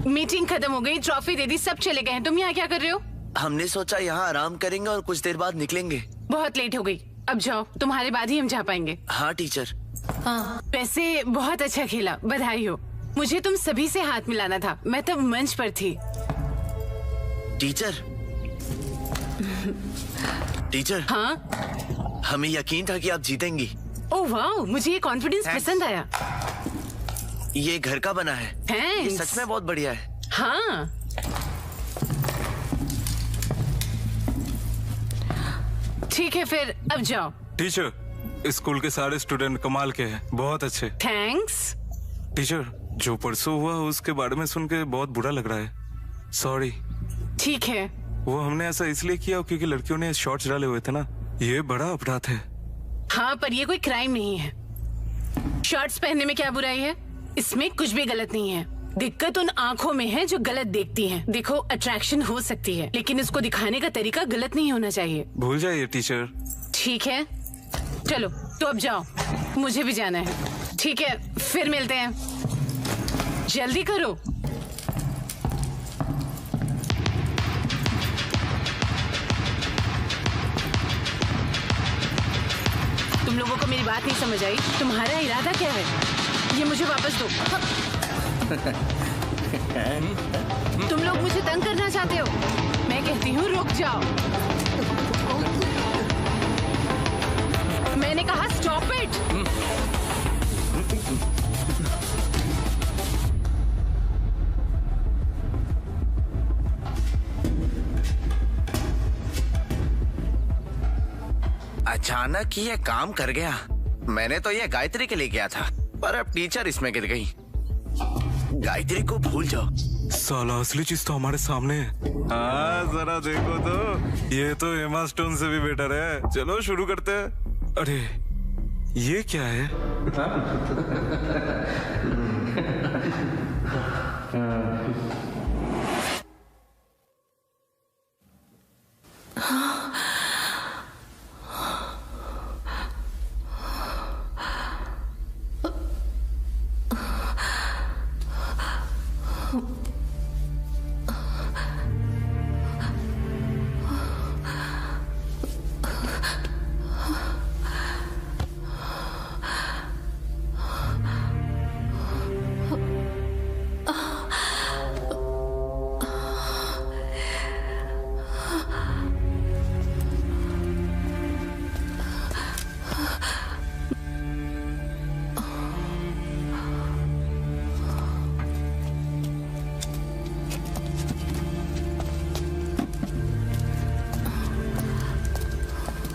मीटिंग खत्म हो गई, ट्रॉफी दे दी, सब चले गए हैं। तुम यहाँ क्या कर रहे हो? हमने सोचा यहाँ आराम करेंगे और कुछ देर बाद निकलेंगे। बहुत लेट हो गई। अब जाओ, तुम्हारे बाद ही हम जा पाएंगे। हाँ टीचर। हाँ, वैसे बहुत अच्छा खेला, बधाई हो। मुझे तुम सभी से हाथ मिलाना था, मैं तब मंच पर थी। Teacher teacher. हाँ, हमें यकीन था कि आप जीतेंगी। ओह वाह, मुझे ये कॉन्फिडेंस पसंद आया। ये घर का बना है। थैंक्स। ये सच में बहुत बढ़िया है। हाँ, ठीक है फिर, अब जाओ। टीचर, स्कूल के सारे स्टूडेंट कमाल के हैं, बहुत अच्छे। थैंक्स। टीचर, जो परसों हुआ उसके बारे में सुन के बहुत बुरा लग रहा है। सॉरी। ठीक है। वो हमने ऐसा इसलिए किया क्योंकि लड़कियों ने शॉर्ट्स डाले हुए थे ना। ये बड़ा अपराध है। हाँ, पर ये कोई क्राइम नहीं है। शॉर्ट्स पहनने में क्या बुराई है? इसमें कुछ भी गलत नहीं है। दिक्कत उन आंखों में है जो गलत देखती हैं। देखो, अट्रैक्शन हो सकती है, लेकिन इसको दिखाने का तरीका गलत नहीं होना चाहिए। भूल जाइए टीचर। ठीक है, चलो तो अब जाओ, मुझे भी जाना है। ठीक है, फिर मिलते हैं, जल्दी करो। तुम लोगों को मेरी बात नहीं समझ आई? तुम्हारा इरादा क्या है? ये मुझे वापस दो। तुम लोग मुझे तंग करना चाहते हो? मैं कहती हूँ रुक जाओ। मैंने कहा स्टॉप इट। अचानक ये काम कर गया। मैंने तो ये गायत्री के लिए किया था, पर अब टीचर इसमें गिर गई। गायत्री को भूल जाओ। साला असली चीज तो हमारे सामने है। हाँ, जरा देखो तो, ये तो एमा स्टोन से भी बेटर है। चलो शुरू करते हैं। अरे ये क्या है?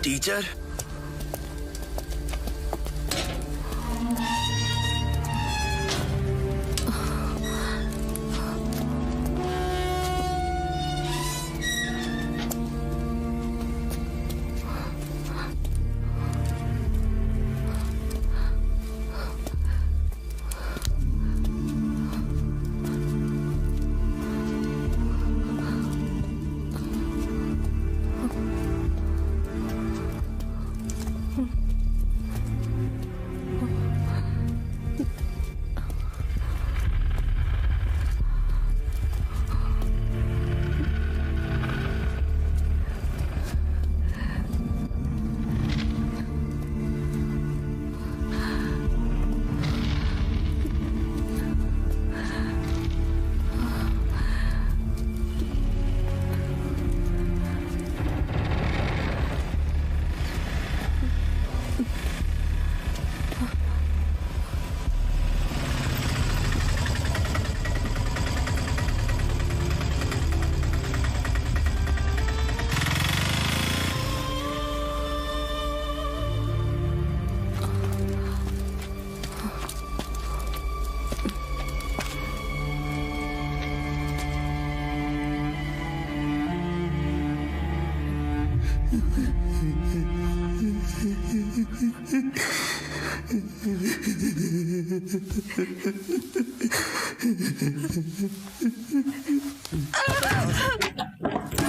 टीचर,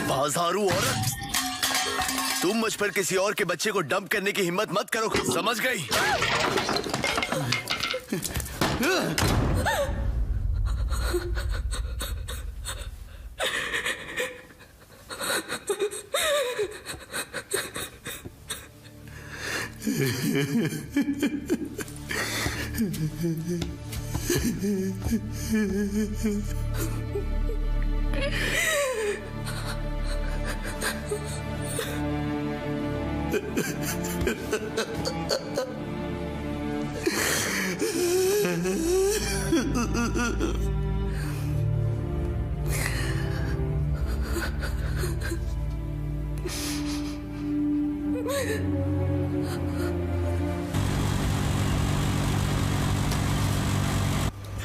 बाजारू औरत, तुम मुझ पर किसी और के बच्चे को डंप करने की हिम्मत मत करो, समझ गई?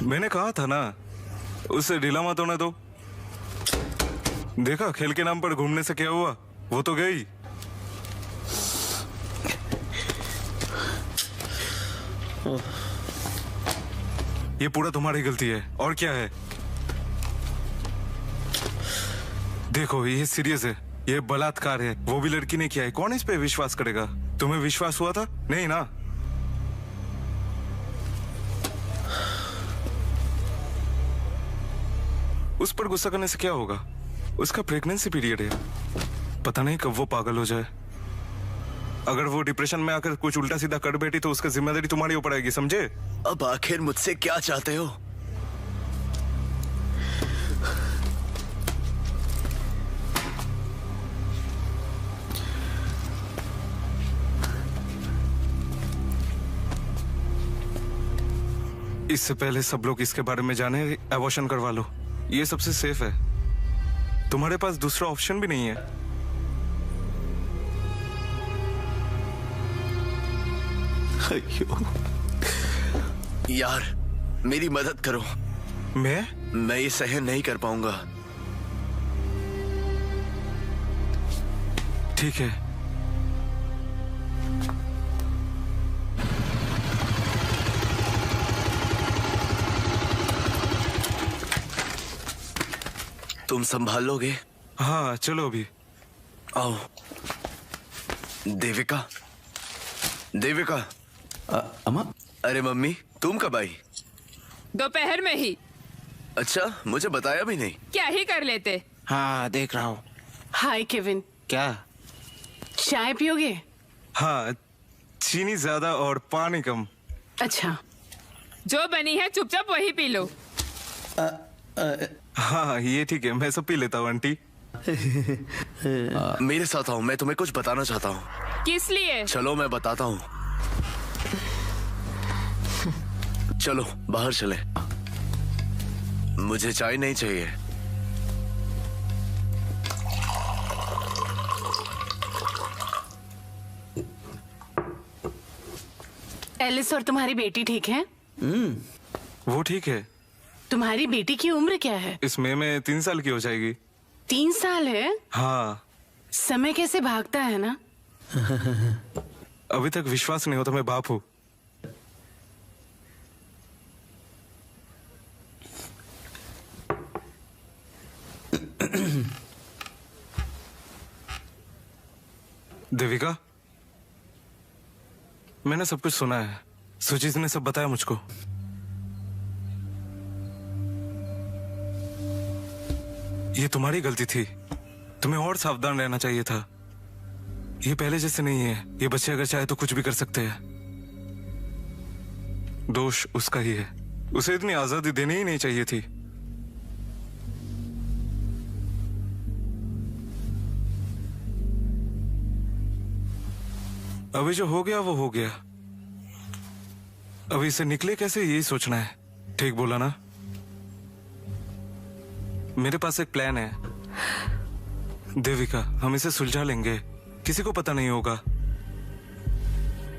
मैंने कहा था ना, उससे ढीला मत होने दो। देखा खेल के नाम पर घूमने से क्या हुआ, वो तो गई। ये पूरा तुम्हारी गलती है, और क्या है? देखो ये सीरियस है, ये बलात्कार है, वो भी लड़की ने किया है। कौन इस पे विश्वास करेगा? तुम्हें विश्वास हुआ था? नहीं ना? उस पर गुस्सा करने से क्या होगा? उसका प्रेगनेंसी पीरियड है, पता नहीं कब वो पागल हो जाए। अगर वो डिप्रेशन में आकर कुछ उल्टा सीधा कर बैठी तो उसका जिम्मेदारी तुम्हारी ऊपर आएगी, समझे? अब आखिर मुझसे क्या चाहते हो? इससे पहले सब लोग इसके बारे में जाने, एबॉर्शन करवा लो। ये सबसे सेफ है। तुम्हारे पास दूसरा ऑप्शन भी नहीं है। यार मेरी मदद करो। मैं ये सहन नहीं कर पाऊंगा। ठीक है, तुम संभाल लोगे? हाँ चलो अभी आओ। देविका, देविका। अम्मा। अरे मम्मी, तुम कब आई? दोपहर में ही। अच्छा, मुझे बताया भी नहीं। क्या ही कर लेते। हाँ देख रहा हूँ। हाय केविन। क्या? चाय पियोगे? हाँ, चीनी ज्यादा और पानी कम। अच्छा। जो बनी है चुपचाप वही पी लो। हाँ ये ठीक है, मैं सब पी लेता हूँ आंटी। मेरे साथ आओ, मैं तुम्हें कुछ बताना चाहता हूँ। किस लिए? चलो मैं बताता हूँ। चलो बाहर चले। मुझे चाय नहीं चाहिए। एलिस और तुम्हारी बेटी ठीक है? वो ठीक है। तुम्हारी बेटी की उम्र क्या है? इस मई में 3 साल की हो जाएगी। 3 साल है? हाँ। समय कैसे भागता है ना। अभी तक विश्वास नहीं होता मैं बाप हूँ। देविका, मैंने सब कुछ सुना है। सुजीत ने सब बताया मुझको। ये तुम्हारी गलती थी, तुम्हें और सावधान रहना चाहिए था। ये पहले जैसे नहीं है। ये बच्चे अगर चाहे तो कुछ भी कर सकते हैं। दोष उसका ही है। उसे इतनी आजादी देनी ही नहीं चाहिए थी। अभी जो हो गया वो हो गया। अभी इसे निकले कैसे, यही सोचना है। ठीक बोला ना? मेरे पास एक प्लान है देविका, हम इसे सुलझा लेंगे। किसी को पता नहीं होगा।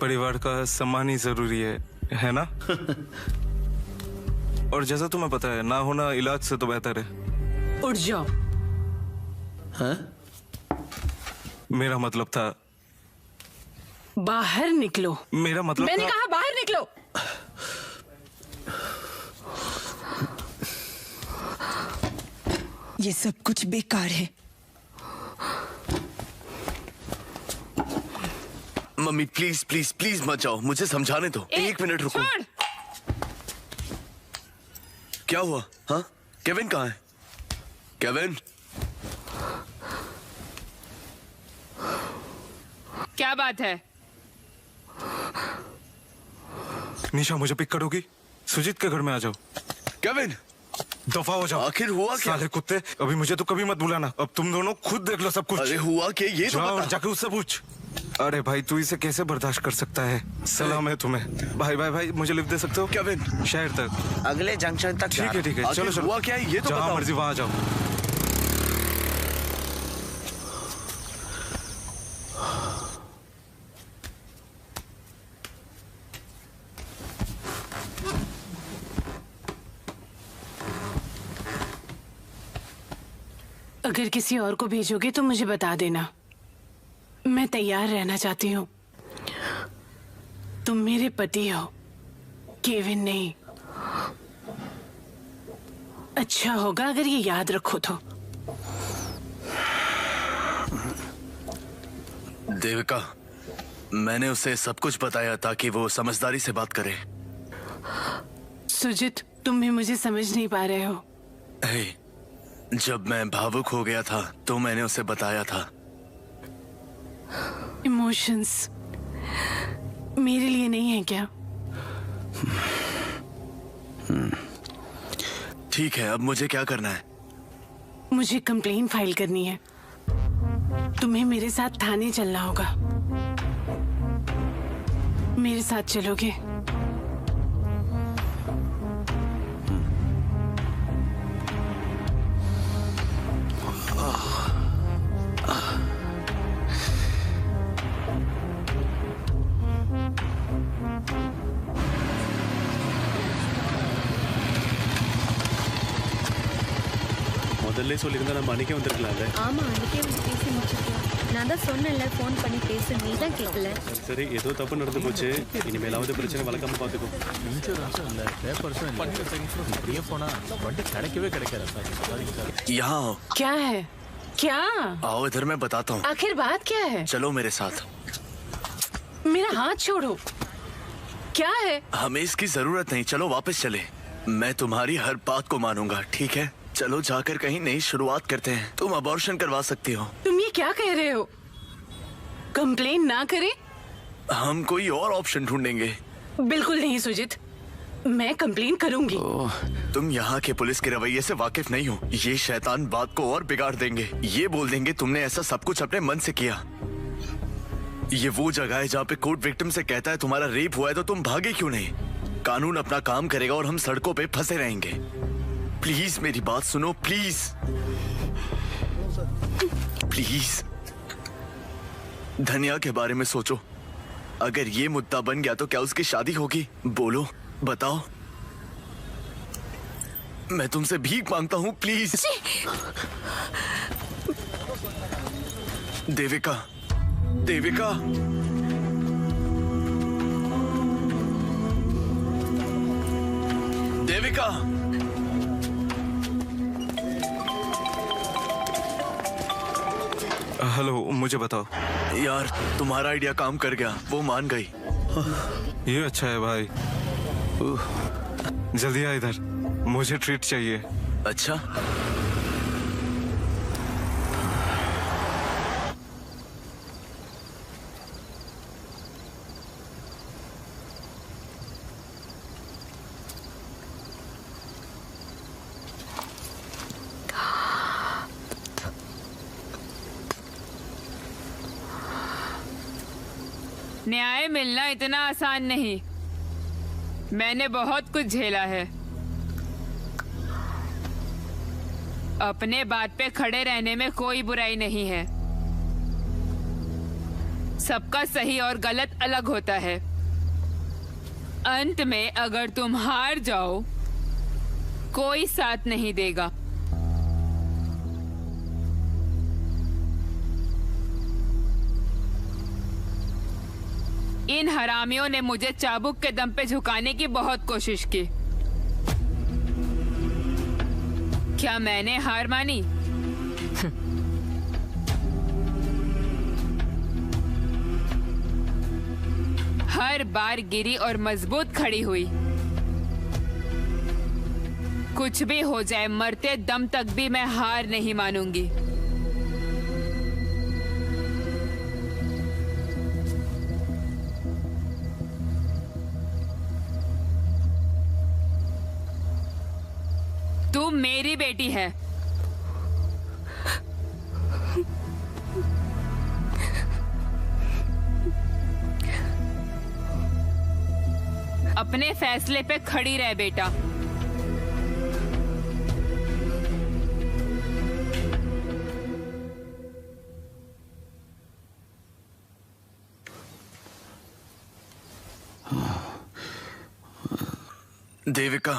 परिवार का सम्मान ही जरूरी है ना? और जैसा तुम्हें पता है, ना होना इलाज से तो बेहतर है। उठ जाओ। हाँ? मेरा मतलब था बाहर निकलो। मेरा मतलब मैंने था... कहा बाहर निकलो। ये सब कुछ बेकार है। मम्मी प्लीज प्लीज प्लीज मत जाओ, मुझे समझाने दो। 1 मिनट रुको। क्या हुआ? हाँ, केविन कहाँ है? केविन, क्या बात है? निशा मुझे पिक करोगी? सुजीत के घर में आ जाओ। केविन, दफा हो जाओ। आखिर हुआ क्या? साले कुत्ते, अभी मुझे तो कभी मत बुलाना। अब तुम दोनों खुद देख लो सब कुछ। अरे हुआ क्या ये तो जाओ बता। जाके उससे पूछ। अरे भाई तू इसे कैसे बर्दाश्त कर सकता है? सलाम है तुम्हें। भाई भाई भाई मुझे लिफ्ट दे सकते हो? केविन, शहर तक। अगले जंक्शन तक ठीक है ठीक है, आखिर चलो चलो। हुआ क्या है ये तो जहाँ बताओ। मर्जी वहाँ जाओ। अगर किसी और को भेजोगे तो मुझे बता देना। मैं तैयार रहना चाहती हूँ। तुम मेरे पति हो, केविन नहीं। अच्छा होगा अगर ये याद रखो तो। देविका, मैंने उसे सब कुछ बताया ताकि वो समझदारी से बात करे। सुजित, तुम भी मुझे समझ नहीं पा रहे हो। हे, जब मैं भावुक हो गया था तो मैंने उसे बताया था। इमोशंस मेरे लिए नहीं है क्या? ठीक है, अब मुझे क्या करना है? मुझे कंप्लेन फाइल करनी है। तुम्हें मेरे साथ थाने चलना होगा। मेरे साथ चलोगे? முதல்ல சொல்லியிருந்தா நம்ம அன்னைக்கே வந்திருக்கலாம்ல. ஆமா, அன்னைக்கே வந்து பேசி முடிச்சிருக்கலாம். நான் தான் சொன்னேன்ல, ஃபோன் பண்ணி பேச, நீ தான் கேட்கல. சரி, ஏதோ தப்பு நடந்து போச்சு. இனிமேலாவது பிரச்சனை வளர்க்காம பாத்துக்கோ. இன்சூரன்ஸும் இல்ல, பேப்பர்ஸும் இல்ல. இப்படியே போனா வண்டி கிடைக்கவே கிடைக்காது சார். यहाँ आओ। क्या है? क्या? आओ इधर, मैं बताता हूँ। आखिर बात क्या है? चलो मेरे साथ। मेरा हाथ छोड़ो। क्या है? हमें इसकी जरूरत नहीं, चलो वापस चले। मैं तुम्हारी हर बात को मानूंगा, ठीक है? चलो जाकर कहीं नई शुरुआत करते हैं। तुम अबॉर्शन करवा सकती हो। तुम ये क्या कह रहे हो? कंप्लेन ना करें? हम कोई और ऑप्शन ढूंढेंगे। बिल्कुल नहीं सुजित, मैं कंप्लेन करूंगी। तुम यहाँ के पुलिस के रवैये से वाकिफ नहीं हो। ये शैतान बात को और बिगाड़ देंगे। ये बोल देंगे तुमने ऐसा सब कुछ अपने मन से किया। ये वो जगह है जहाँ पे कोर्ट विक्टिम से कहता है तुम्हारा रेप हुआ है तो तुम भागे क्यों नहीं? कानून अपना काम करेगा और हम सड़कों पे फंसे रहेंगे। प्लीज मेरी बात सुनो, प्लीज प्लीज। धनिया के बारे में सोचो। अगर ये मुद्दा बन गया तो क्या उसकी शादी होगी? बोलो, बताओ। मैं तुमसे भीख मांगता हूँ, प्लीज। देविका, देविका। देविका। हेलो, मुझे बताओ। यार तुम्हारा आइडिया काम कर गया, वो मान गई। ये अच्छा है भाई। जल्दी आ इधर, मुझे ट्रीट चाहिए। अच्छा, न्याय मिलना इतना आसान नहीं। मैंने बहुत कुछ झेला है। अपने बात पे खड़े रहने में कोई बुराई नहीं है। सबका सही और गलत अलग होता है। अंत में अगर तुम हार जाओ, कोई साथ नहीं देगा। इन हरामियों ने मुझे चाबुक के दम पे झुकाने की बहुत कोशिश की। क्या मैंने हार मानी? हर बार गिरी और मजबूत खड़ी हुई। कुछ भी हो जाए, मरते दम तक भी मैं हार नहीं मानूंगी। मेरी बेटी है। अपने फैसले पे खड़ी रह बेटा। देविका,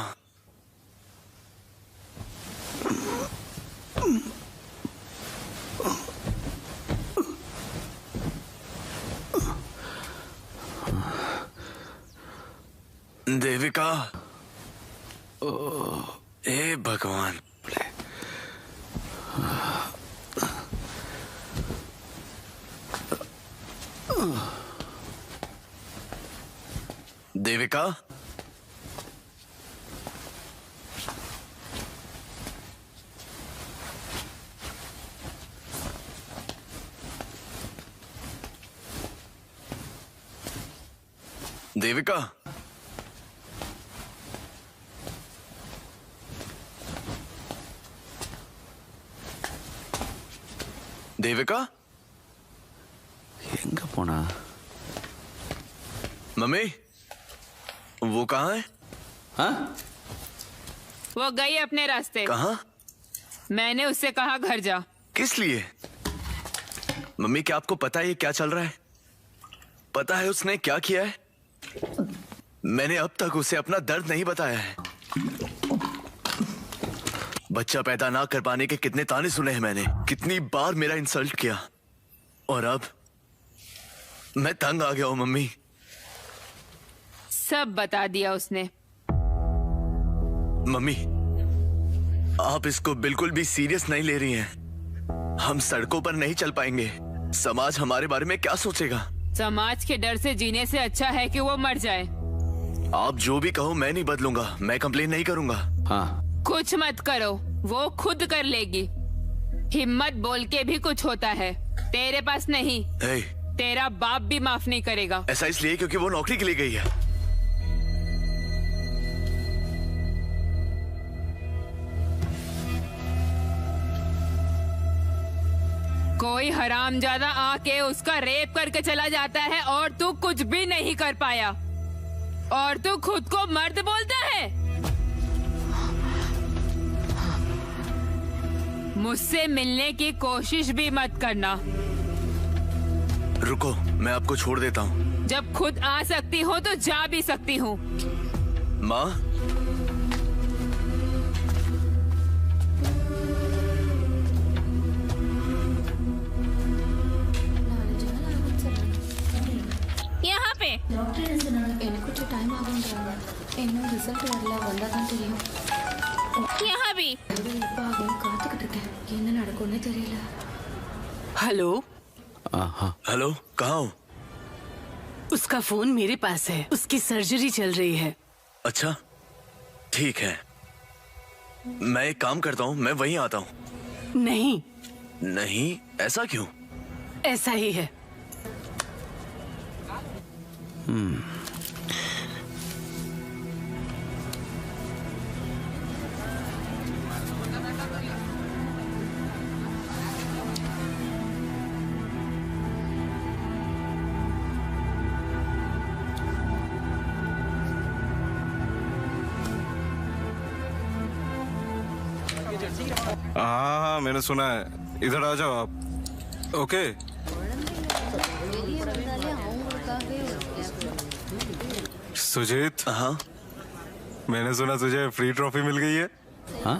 देविका, हे भगवान। देविका, देविका, देविका, எங்க போனா? मम्मी, वो कहाँ है? हाँ? वो गई अपने रास्ते। कहाँ? मैंने उससे कहा घर जा। किस लिए? मम्मी, क्या आपको पता है ये क्या चल रहा है? पता है उसने क्या किया है? मैंने अब तक उसे अपना दर्द नहीं बताया है। बच्चा पैदा ना कर पाने के कितने ताने सुने हैं मैंने, कितनी बार मेरा इंसल्ट किया, और अब मैं तंग आ गया हूं मम्मी। सब बता दिया उसने। मम्मी, आप इसको बिल्कुल भी सीरियस नहीं ले रही हैं। हम सड़कों पर नहीं चल पाएंगे। समाज हमारे बारे में क्या सोचेगा? समाज के डर से जीने से अच्छा है कि वो मर जाए। आप जो भी कहो मैं नहीं बदलूंगा, मैं कंप्लेन नहीं करूंगा। हाँ। कुछ मत करो, वो खुद कर लेगी। हिम्मत बोल के भी कुछ होता है, तेरे पास नहीं। hey, तेरा बाप भी माफ नहीं करेगा। ऐसा इसलिए क्योंकि वो नौकरी के लिए गई है। कोई हरामजादा आके उसका रेप करके चला जाता है और तू कुछ भी नहीं कर पाया, और तू खुद को मर्द बोलता है। मुझसे मिलने की कोशिश भी मत करना। रुको, मैं आपको छोड़ देता हूँ। जब खुद आ सकती हो तो जा भी सकती हूँ। माँ, यहाँ पे यहाँ भी। हेलो। हेलो, कहाँ हो? उसका फोन मेरे पास है, उसकी सर्जरी चल रही है। अच्छा, ठीक है, मैं एक काम करता हूँ, मैं वहीं आता हूँ। नहीं। नहीं? ऐसा क्यों? ऐसा ही है। हाँ, मैंने सुना है। इधर आ जाओ आप। ओके। सुजीत। हाँ, मैंने सुना तुझे फ्री ट्रॉफी मिल गई है। हाँ?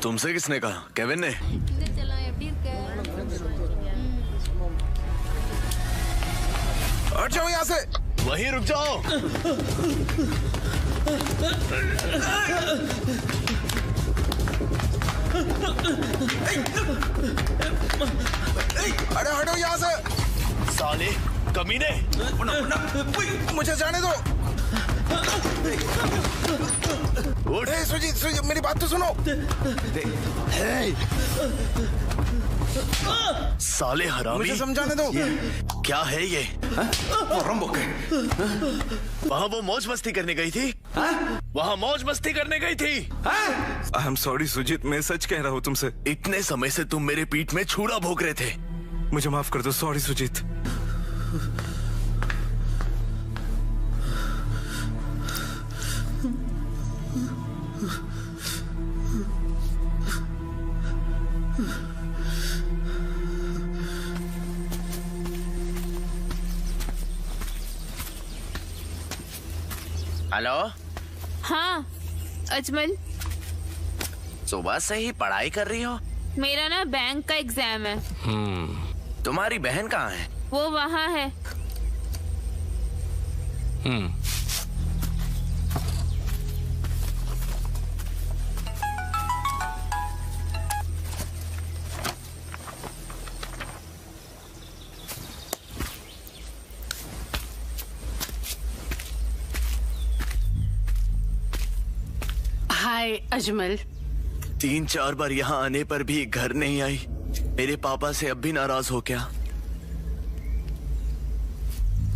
तुमसे किसने कहा? केविन ने? हट जाओ यहाँ से। वहीं रुक जाओ। अरे हटो यहाँ से। साले कमीने। मुझे जाने दो। सुजीत, सुजीत, मेरी बात तो सुनो। साले हरामी, मुझे समझाने दो। क्या है ये? वहाँ वो मौज मस्ती करने गई थी? वहाँ मौज मस्ती करने गई थी? आई एम सॉरी सुजीत, मैं सच कह रहा हूँ तुमसे। इतने समय से तुम मेरे पीठ में छुरा भोंक रहे थे। मुझे माफ कर दो, सॉरी सुजीत। हेलो। हाँ अजमल, सुबह से ही पढ़ाई कर रही हो? मेरा ना बैंक का एग्जाम है। तुम्हारी बहन कहाँ है? वो वहाँ है। हाय अजमल। 3-4 बार यहाँ आने पर भी घर नहीं आई। मेरे पापा से अब भी नाराज हो क्या?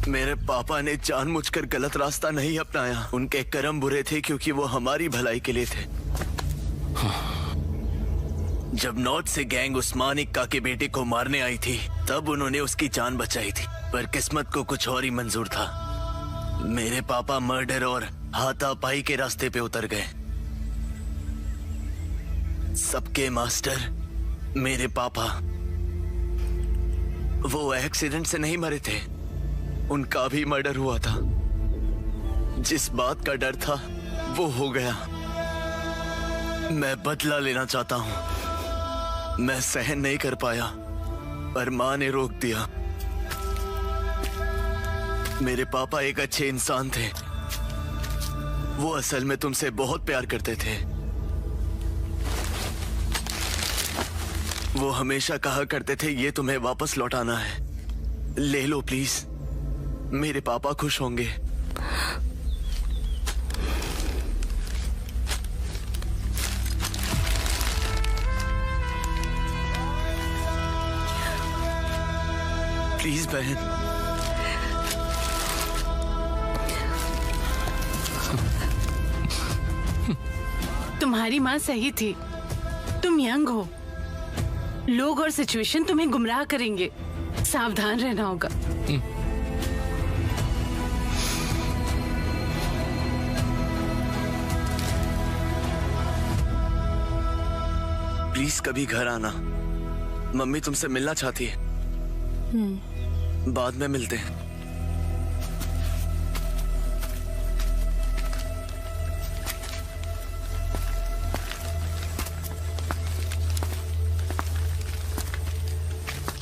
मेरे पापा ने जानबूझकर गलत रास्ता नहीं अपनाया। उनके कर्म बुरे थे क्योंकि वो हमारी भलाई के लिए थे। जब नॉर्थ से गैंग उस्मान इक्का के बेटे को मारने आई थी तब उन्होंने उसकी जान बचाई थी, पर किस्मत को कुछ और ही मंजूर था। मेरे पापा मर्डर और हाथापाई के रास्ते पे उतर गए। सबके मास्टर मेरे पापा। वो एक्सीडेंट से नहीं मरे थे, उनका भी मर्डर हुआ था। जिस बात का डर था वो हो गया। मैं बदला लेना चाहता हूं। मैं सहन नहीं कर पाया पर मां ने रोक दिया। मेरे पापा एक अच्छे इंसान थे। वो असल में तुमसे बहुत प्यार करते थे। वो हमेशा कहा करते थे ये तुम्हें वापस लौटाना है, ले लो प्लीज। मेरे पापा खुश होंगे। प्लीज बहन। तुम्हारी माँ सही थी। तुम यंग हो, लोग और सिचुएशन तुम्हें गुमराह करेंगे। सावधान रहना होगा। प्लीज कभी घर आना। मम्मी तुमसे मिलना चाहती है। बाद में मिलते हैं।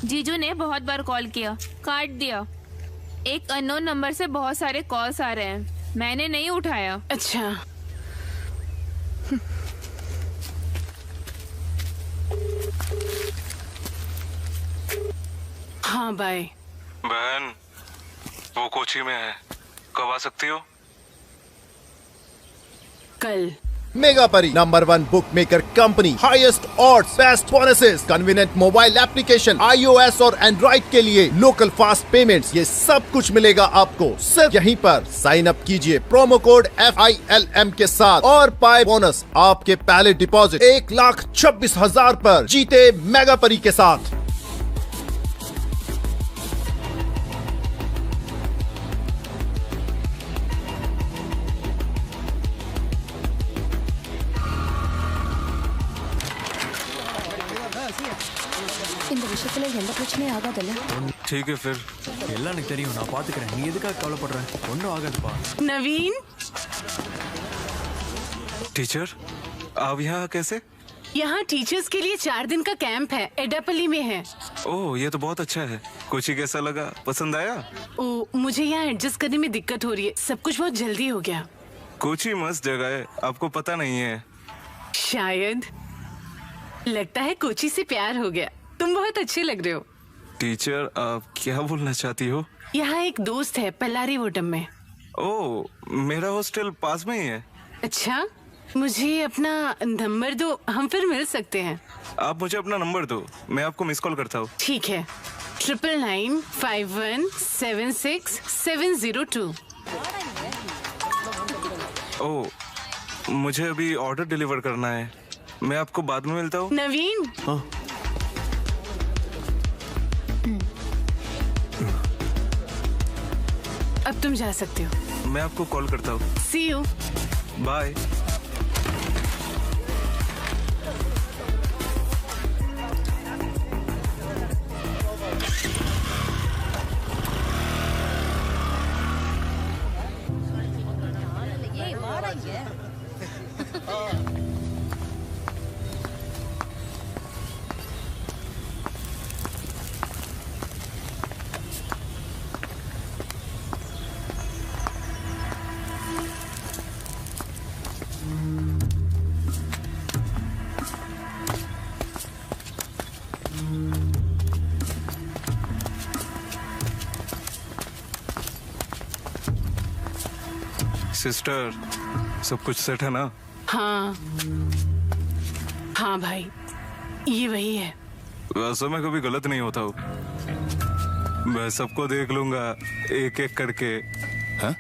जीजू ने बहुत बार कॉल किया, काट दिया। एक अननोन नंबर से बहुत सारे कॉल्स आ रहे हैं, मैंने नहीं उठाया। अच्छा। हाँ बाय। बहन, वो कोची में है, कब आ सकती हो? कल। मेगा परी number 1 book maker company, highest odds, best bonuses, convenient mobile application, iOS और एंड्रॉइड के लिए लोकल फास्ट पेमेंट्स, ये सब कुछ मिलेगा आपको सिर्फ यहीं पर। साइन अप कीजिए प्रोमो कोड FILM के साथ और पाए बोनस। आपके पहले डिपॉजिट 1,26,000 पर जीते मेगा परी के साथ। இந்த விஷயத்துல எந்த பிரச்சனையும் ஆகாதல்ல? ठीक है फिर। எல்லாம் எனக்கு தெரியும், நான் பாத்துக்கிறேன்। நீ எதுக்காக கவலைப்படுற? ஒன்றும் ஆகாதுப்பா। नवीन, टीचर आप यहाँ कैसे? यहाँ टीचर्स के लिए 4 दिन का कैंप है, एडापल्ली में है। ओह ये तो बहुत अच्छा है। कोची कैसा लगा, पसंद आया? ओ, मुझे यहाँ एडजस्ट करने में दिक्कत हो रही है। सब कुछ बहुत जल्दी हो गया। कोची मस्त जगह है, आपको पता नहीं है। शायद। लगता है कोची से प्यार हो गया। तुम बहुत अच्छे लग रहे हो। टीचर आप क्या बोलना चाहती हो? यहाँ एक दोस्त है पल्लारी वोटम में। ओह मेरा हॉस्टल पास में ही है। अच्छा, मुझे अपना नंबर दो, हम फिर मिल सकते हैं। आप मुझे अपना नंबर दो, मैं आपको मिस कॉल करता हूँ। ठीक है, 995176 702। ओ, मुझे अभी ऑर्डर डिलीवर करना है, मैं आपको बाद में मिलता हूँ। नवीन। हाँ। अब तुम जा सकते हो। मैं आपको कॉल करता हूँ। See you। बाय। सिस्टर, सब कुछ सेट है ना? हाँ हाँ भाई, ये वही है। वैसे मैं कभी गलत नहीं होता हूँ, मैं सबको देख लूंगा एक एक करके। हाँ?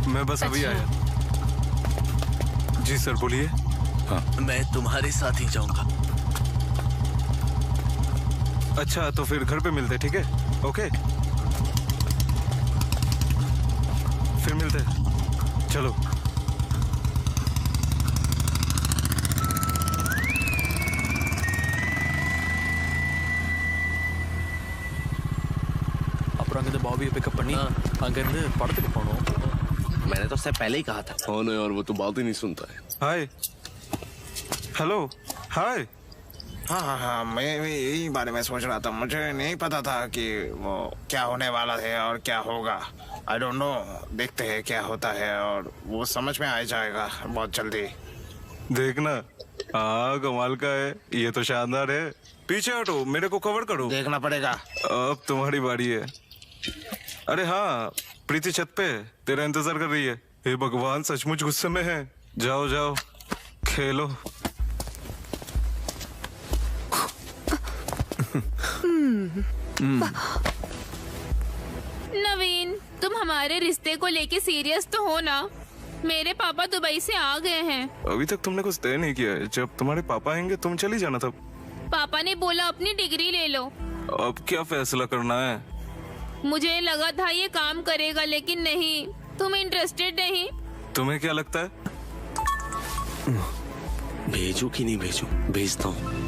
मैं बस अभी आया। जी सर, बोलिए। हाँ। मैं तुम्हारे साथ ही जाऊंगा। अच्छा, तो फिर घर पे मिलते, ठीक है? ओके, फिर मिलते, चलो। அப்புறம் அங்கிருந்து பாபியை பிக்கப் பண்ணி அங்கிருந்து படத்துக்கு போனோம்। मैंने तो उससे पहले ही कहा था। हाँ ना यार, वो तो बात ही नहीं सुनता है। हाय, हेलो, हाय। हाँ हाँ हाँ, मैं भी यही बारे में सोच रहा था। मुझे नहीं पता था कि वो क्या होने वाला है और क्या होगा। आई डोंट नो, देखते हैं क्या होता है और वो समझ में आ जाएगा बहुत जल्दी। देखना, हाँ कमाल का है, ये तो शानदार है। पीछे हटो, मेरे को कवर करो। देखना पड़ेगा। अब तुम्हारी बारी है। अरे हाँ, प्रीति छत पे तेरा इंतजार कर रही है। हे भगवान, सचमुच गुस्से में है। जाओ जाओ, खेलो। नवीन, तुम हमारे रिश्ते को लेके सीरियस तो हो ना? मेरे पापा दुबई से आ गए हैं। अभी तक तुमने कुछ तय नहीं किया है। जब तुम्हारे पापा आएंगे तुम चली जाना तब। पापा ने बोला अपनी डिग्री ले लो। अब क्या फैसला करना है? मुझे लगा था ये काम करेगा, लेकिन नहीं। तुम इंटरेस्टेड नहीं? तुम्हें क्या लगता है? भेजू कि नहीं भेजू? भेजता हूँ।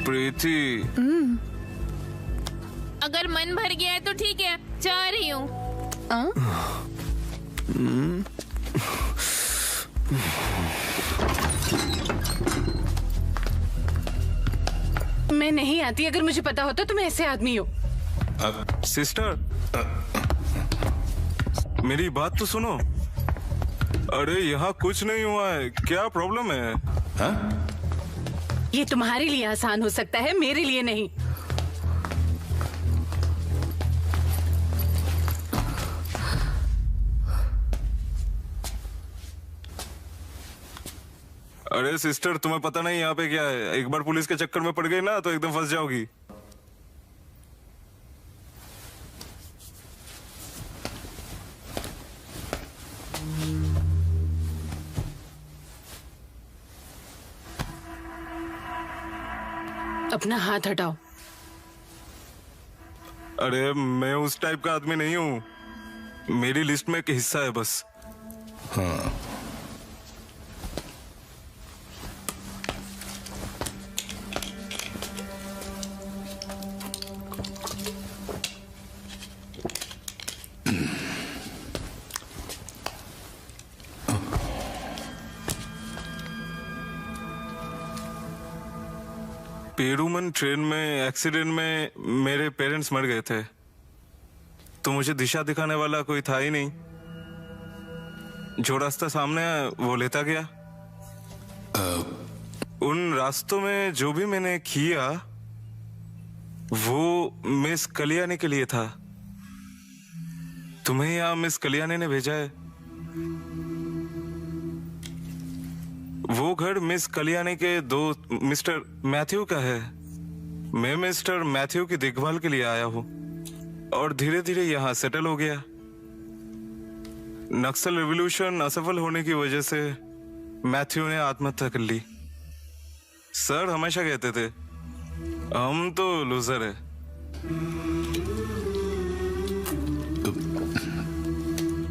प्रीति, अगर मन भर गया है तो ठीक है, जा रही हूँ। मैं नहीं आती। अगर मुझे पता होता तुम ऐसे आदमी हो। सिस्टर, मेरी बात तो सुनो। अरे यहाँ कुछ नहीं हुआ है, क्या प्रॉब्लम है? हा? ये तुम्हारे लिए आसान हो सकता है, मेरे लिए नहीं। अरे सिस्टर, तुम्हें पता नहीं यहाँ पे क्या है? एक बार पुलिस के चक्कर में पड़ गई ना तो एकदम फंस जाओगी। अपना हाथ हटाओ। अरे मैं उस टाइप का आदमी नहीं हूँ, मेरी लिस्ट में एक हिस्सा है बस। हाँ। पेरूमन ट्रेन में एक्सीडेंट में मेरे पेरेंट्स मर गए थे, तो मुझे दिशा दिखाने वाला कोई था ही नहीं। जो रास्ता सामने है वो लेता गया। उन रास्तों में जो भी मैंने किया वो मिस कल्याणी के लिए था। तुम्हें यहाँ मिस कल्याणी ने भेजा है। वो घर मिस कल्याणी के दोस्त मिस्टर मैथ्यू का है। मैं मिस्टर मैथ्यू की देखभाल के लिए आया हूँ और धीरे धीरे यहाँ सेटल हो गया। नक्सल रिवॉल्यूशन असफल होने की वजह से मैथ्यू ने आत्महत्या कर ली। सर हमेशा कहते थे हम तो लूजर है।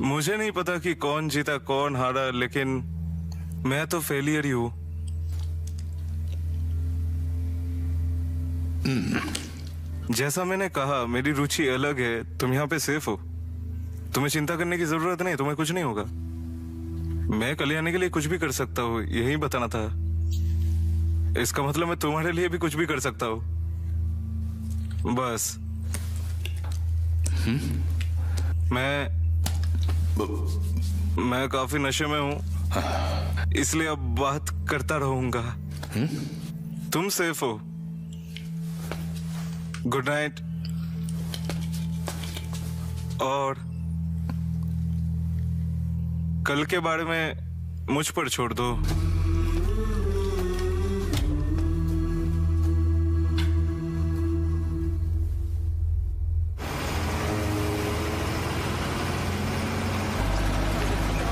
मुझे नहीं पता कि कौन जीता कौन हारा, लेकिन मैं तो फेलियर ही हूं। जैसा मैंने कहा मेरी रुचि अलग है। तुम यहाँ पे सेफ हो, तुम्हें चिंता करने की जरूरत नहीं, तुम्हें कुछ नहीं होगा। मैं कल्याणी के लिए कुछ भी कर सकता हूँ, यही बताना था। इसका मतलब मैं तुम्हारे लिए भी कुछ भी कर सकता हूँ। बस मैं काफी नशे में हूँ, इसलिए अब बात करता रहूंगा। तुम सेफ हो। Good night. और कल के बारे में मुझ पर छोड़ दो।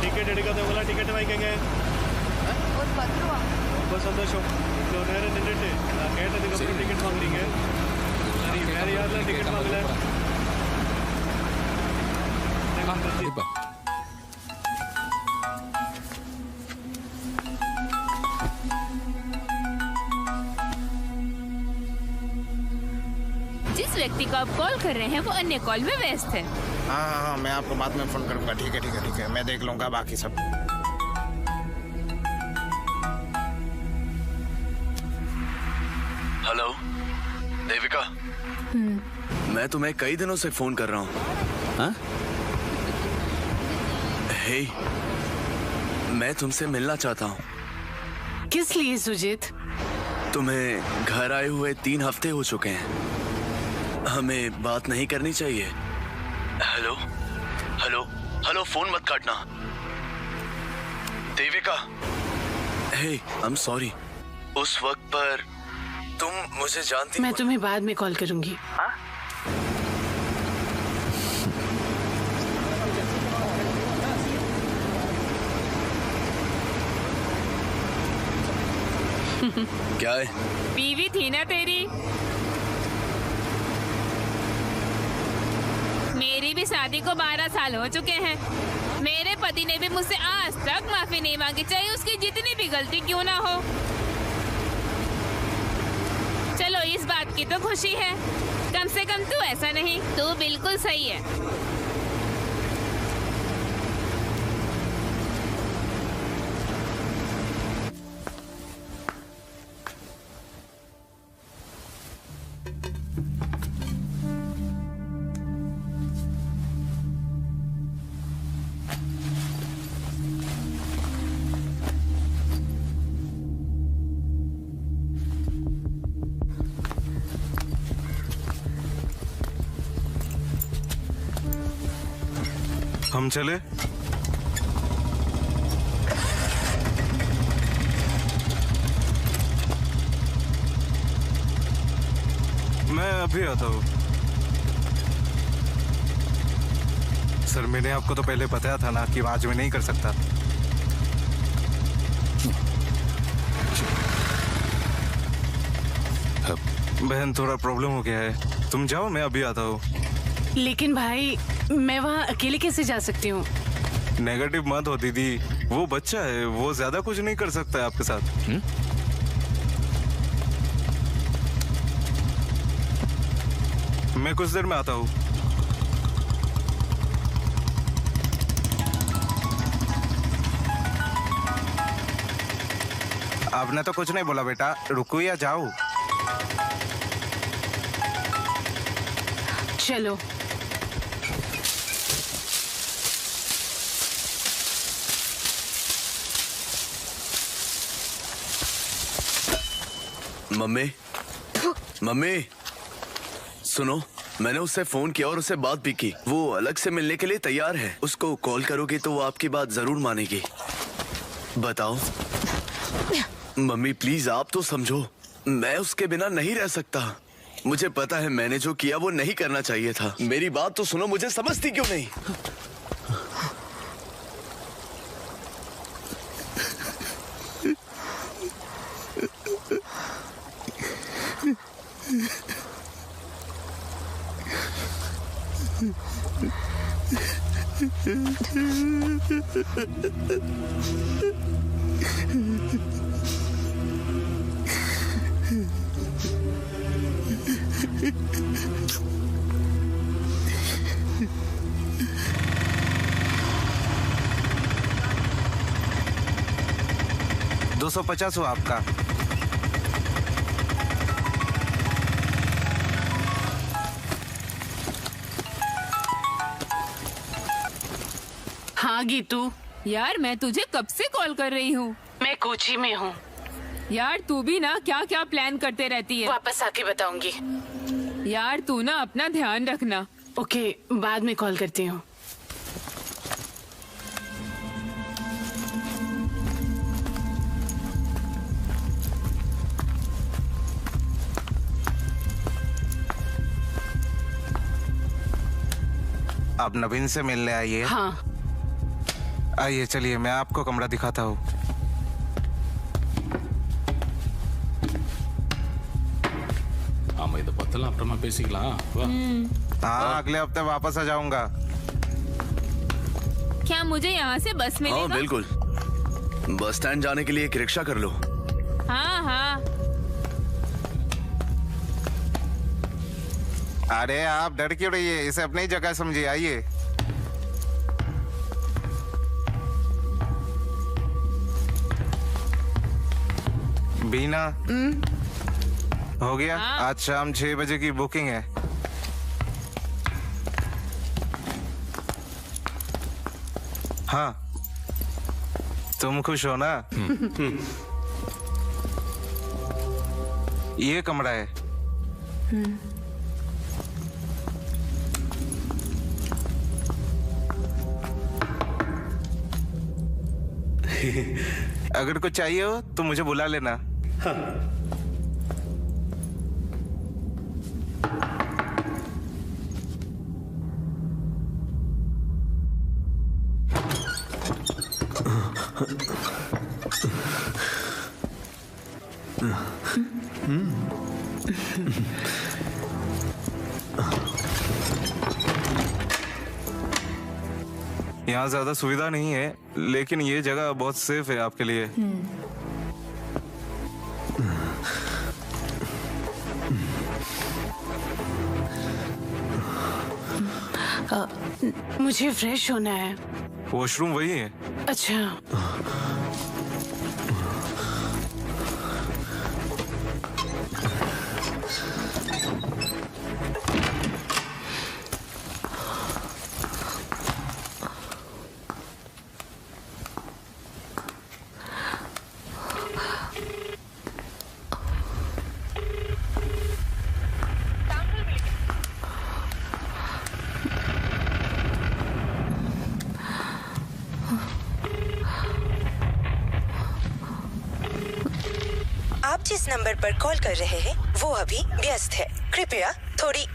ಟಿಕೆಟ್ ಹಿಡಿಕೋದವಲ್ಲ ಟಿಕೆಟ್ ವಾಯ್ಕಂಗೆ ரொம்ப சந்தோஷம். இவ்வளோ நேரம் நின்றுட்டு நான் கேட்டதுக்கு அப்புறம் டிக்கெட் வாங்குறீங்க. சரி, வேற யாரெல்லாம் டிக்கெட் வாங்கல? கண்டிப்பா. जिस व्यक्ति को आप कॉल कर रहे हैं वो अन्य कॉल में व्यस्त है। हाँ, मैं आपको बाद में फोन करूंगा। ठीक है, मैं देख लूंगा बाकी सब। हेलो देविका, मैं तुम्हें कई दिनों से फोन कर रहा हूँ। हे, मैं तुमसे मिलना चाहता हूँ। किस लिए सुजीत? तुम्हें घर आए हुए 3 हफ्ते हो चुके हैं। हमें बात नहीं करनी चाहिए? हेलो हेलो हेलो, फोन मत काटना। देविका, हे, आई एम सॉरी। उस वक्त पर तुम मुझे जानती। मैं तुम्हें बाद में कॉल करूंगी। क्या है? बीवी थी ना तेरी, मेरी भी शादी को 12 साल हो चुके हैं। मेरे पति ने भी मुझसे आज तक माफी नहीं मांगी, चाहे उसकी जितनी भी गलती क्यों ना हो। चलो इस बात की तो खुशी है, कम से कम तू ऐसा नहीं। तू बिल्कुल सही है। हम चले? मैं अभी आता हूँ। सर, मैंने आपको तो पहले बताया था ना कि आज मैं नहीं कर सकता। बहन, थोड़ा प्रॉब्लम हो गया है। तुम जाओ, मैं अभी आता हूँ। लेकिन भाई, मैं वहाँ अकेले कैसे जा सकती हूँ? नेगेटिव मत हो दीदी, वो बच्चा है, वो ज्यादा कुछ नहीं कर सकता है आपके साथ। मैं कुछ देर में आता हूँ। आपने तो कुछ नहीं बोला बेटा, रुको या जाओ? चलो। मम्मी, सुनो, मैंने उससे फोन किया और उससे बात भी की। वो अलग से मिलने के लिए तैयार है। उसको कॉल करोगे तो वो आपकी बात जरूर मानेगी। बताओ। मम्मी प्लीज आप तो समझो, मैं उसके बिना नहीं रह सकता। मुझे पता है मैंने जो किया वो नहीं करना चाहिए था। मेरी बात तो सुनो, मुझे समझती क्यों नहीं? $250 हुआ आपका। हाँ गीतू, यार मैं तुझे कब से कॉल कर रही हूँ। मैं कोची में हूँ। यार तू भी ना क्या क्या प्लान करते रहती है। वापस आके बताऊंगी। यार तू ना अपना ध्यान रखना। ओके, बाद में कॉल करती हूँ। आप नवीन से मिलने आइए। हाँ आइए चलिए, मैं आपको कमरा दिखाता हूँ। ஆமா இத பத்தலாம் அப்புறமா பேசிக்கலாம் வா हाँ अगले हफ्ते वापस आ जाऊंगा। क्या मुझे यहाँ से बस मिलेगा? हाँ बिल्कुल, बस स्टैंड जाने के लिए एक रिक्शा कर लो। हाँ हाँ। अरे आप डर क्यों रही है, इसे अपनी जगह समझिए। आइए। बीना हो गया। हाँ। आज शाम 6 बजे की बुकिंग है। हाँ तुम खुश हो ना? ये कमरा है। अगर कुछ चाहिए हो तो मुझे बुला लेना। यहाँ ज्यादा सुविधा नहीं है, लेकिन ये जगह बहुत सेफ है आपके लिए। मुझे फ्रेश होना है। वॉशरूम वही है। अच्छा आप जिस नंबर पर कॉल कर रहे हैं वो अभी व्यस्त है, कृपया थोड़ी।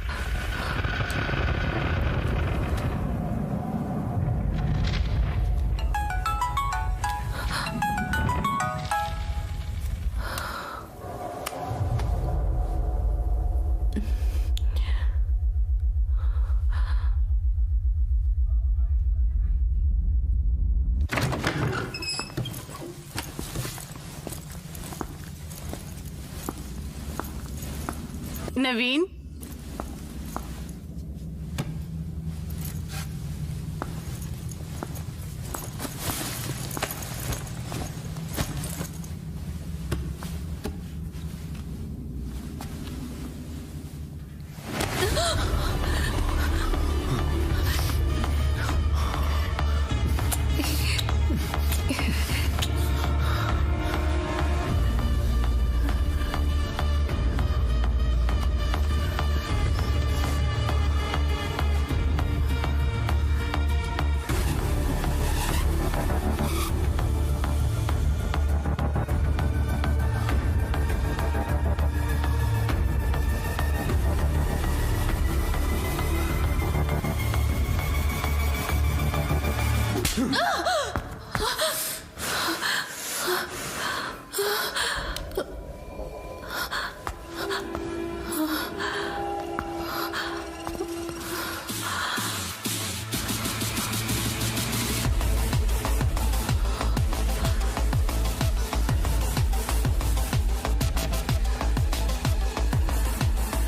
नवीन,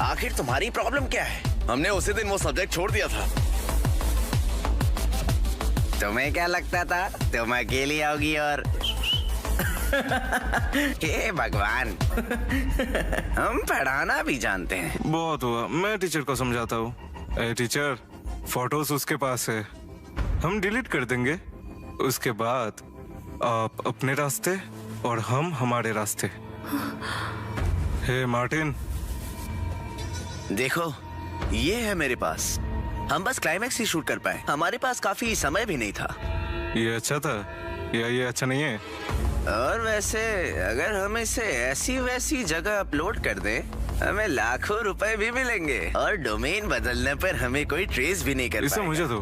आखिर तुम्हारी प्रॉब्लम क्या है? हमने उसी दिन वो सब्जेक्ट छोड़ दिया था। तुम्हें क्या लगता था तुम अकेली आओगी और हे भगवान, हम पढ़ाना भी जानते हैं। बहुत हुआ, मैं टीचर को समझाता हूँ। टीचर, फोटोज उसके पास है, हम डिलीट कर देंगे। उसके बाद आप अपने रास्ते और हम हमारे रास्ते। हे मार्टिन, देखो ये है मेरे पास, हम बस क्लाइमैक्स ही शूट कर पाए, हमारे पास काफी समय भी नहीं था। ये अच्छा था या ये अच्छा नहीं है? और वैसे अगर हम इसे ऐसी वैसी जगह अपलोड कर दें, हमें लाखों रुपए भी मिलेंगे और डोमेन बदलने पर हमें कोई ट्रेस भी नहीं कर इसे पाएगा। मुझे दो।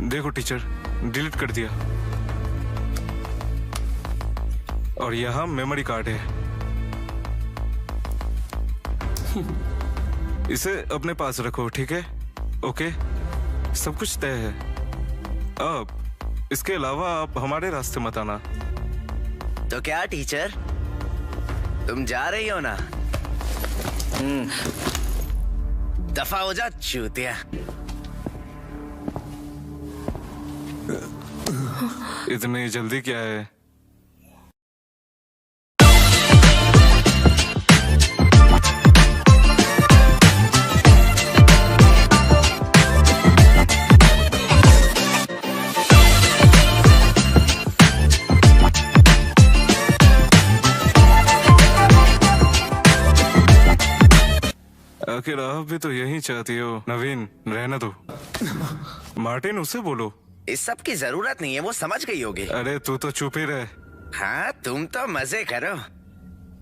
देखो टीचर, डिलीट कर दिया। और यहाँ मेमोरी कार्ड है, इसे अपने पास रखो, ठीक है? ओके, सब कुछ तय है। अब इसके अलावा आप हमारे रास्ते मत आना। तो क्या टीचर, तुम जा रही हो ना? दफा हो जा चूतिया। इतनी जल्दी क्या है? आखिर आप भी तो यही चाहती हो। नवीन, रहना दो। मार्टिन, उसे बोलो। इस सब की जरूरत नहीं है, वो समझ गई होगी। अरे तू तो चुप ही रहे। हाँ, तुम तो मजे करो।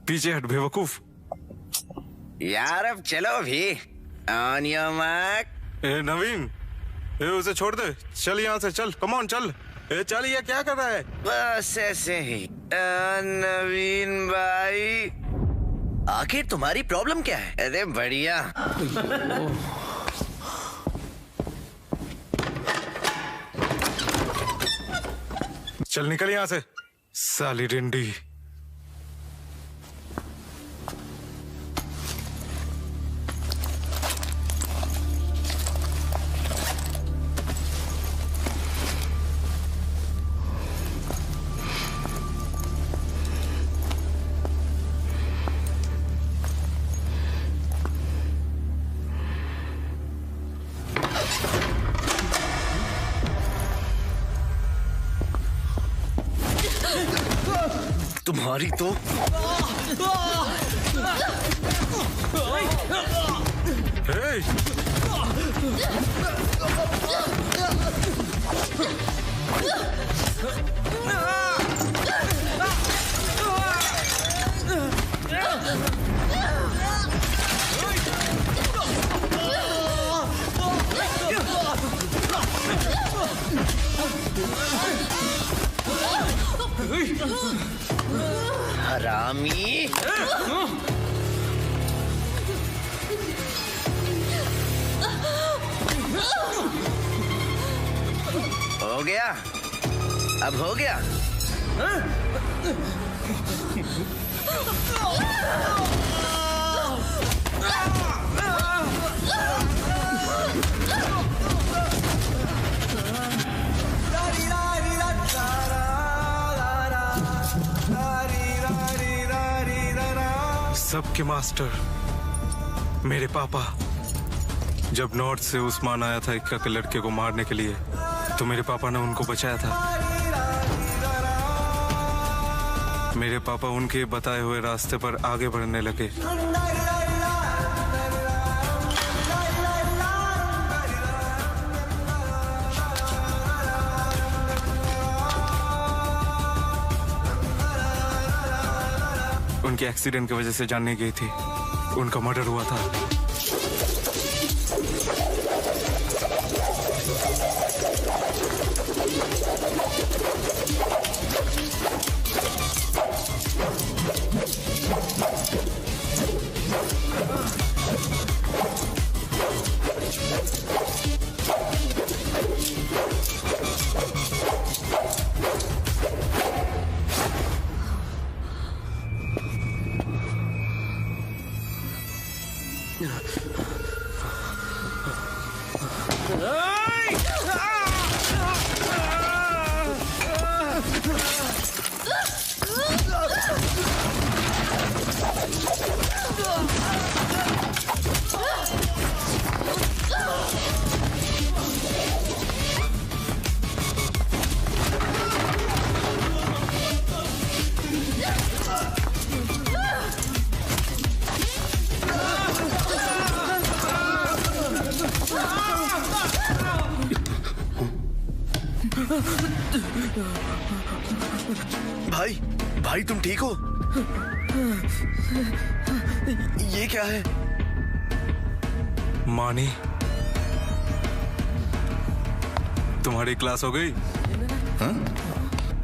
पीछे हट बेवकूफ। यार अब चलो भी। On your mark. ए नवीन, ए उसे छोड़ दे, चल यहाँ से, चल, कम ऑन, चल। ए चल, ये क्या कर रहा है? बस ऐसे ही। नवीन भाई, आखिर तुम्हारी प्रॉब्लम क्या है? अरे बढ़िया। चल निकल यहाँ से, साली डिंडी। तुम्हारी तो हरामी। हो गया, अब हो गया। सबके मास्टर मेरे पापा। जब नॉर्थ से उस्मान आया था इक्का के लड़के को मारने के लिए, तो मेरे पापा ने उनको बचाया था। मेरे पापा उनके बताए हुए रास्ते पर आगे बढ़ने लगे। उनके एक्सीडेंट की वजह से जान नहीं गई थी, उनका मर्डर हुआ था। भाई भाई तुम ठीक हो? ये क्या है? मानी, तुम्हारी क्लास हो गई? हाँ?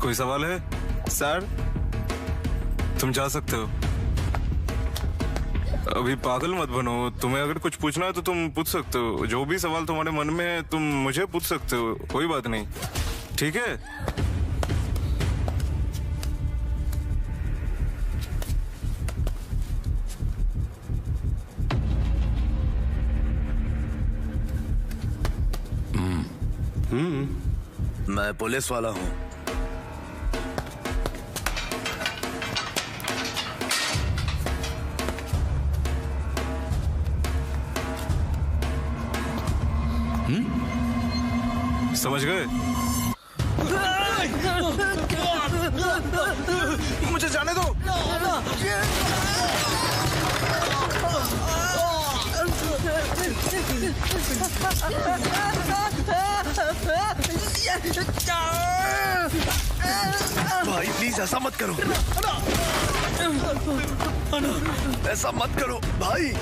कोई सवाल है? सर तुम जा सकते हो। अभी पागल मत बनो। तुम्हें अगर कुछ पूछना है तो तुम पूछ सकते हो। जो भी सवाल तुम्हारे मन में है तुम मुझे पूछ सकते हो, कोई बात नहीं, ठीक है? मैं पुलिस वाला हूँ। समझ गए? मुझे जाने दो। भाई प्लीज ऐसा मत करो, ऐसा मत करो भाई।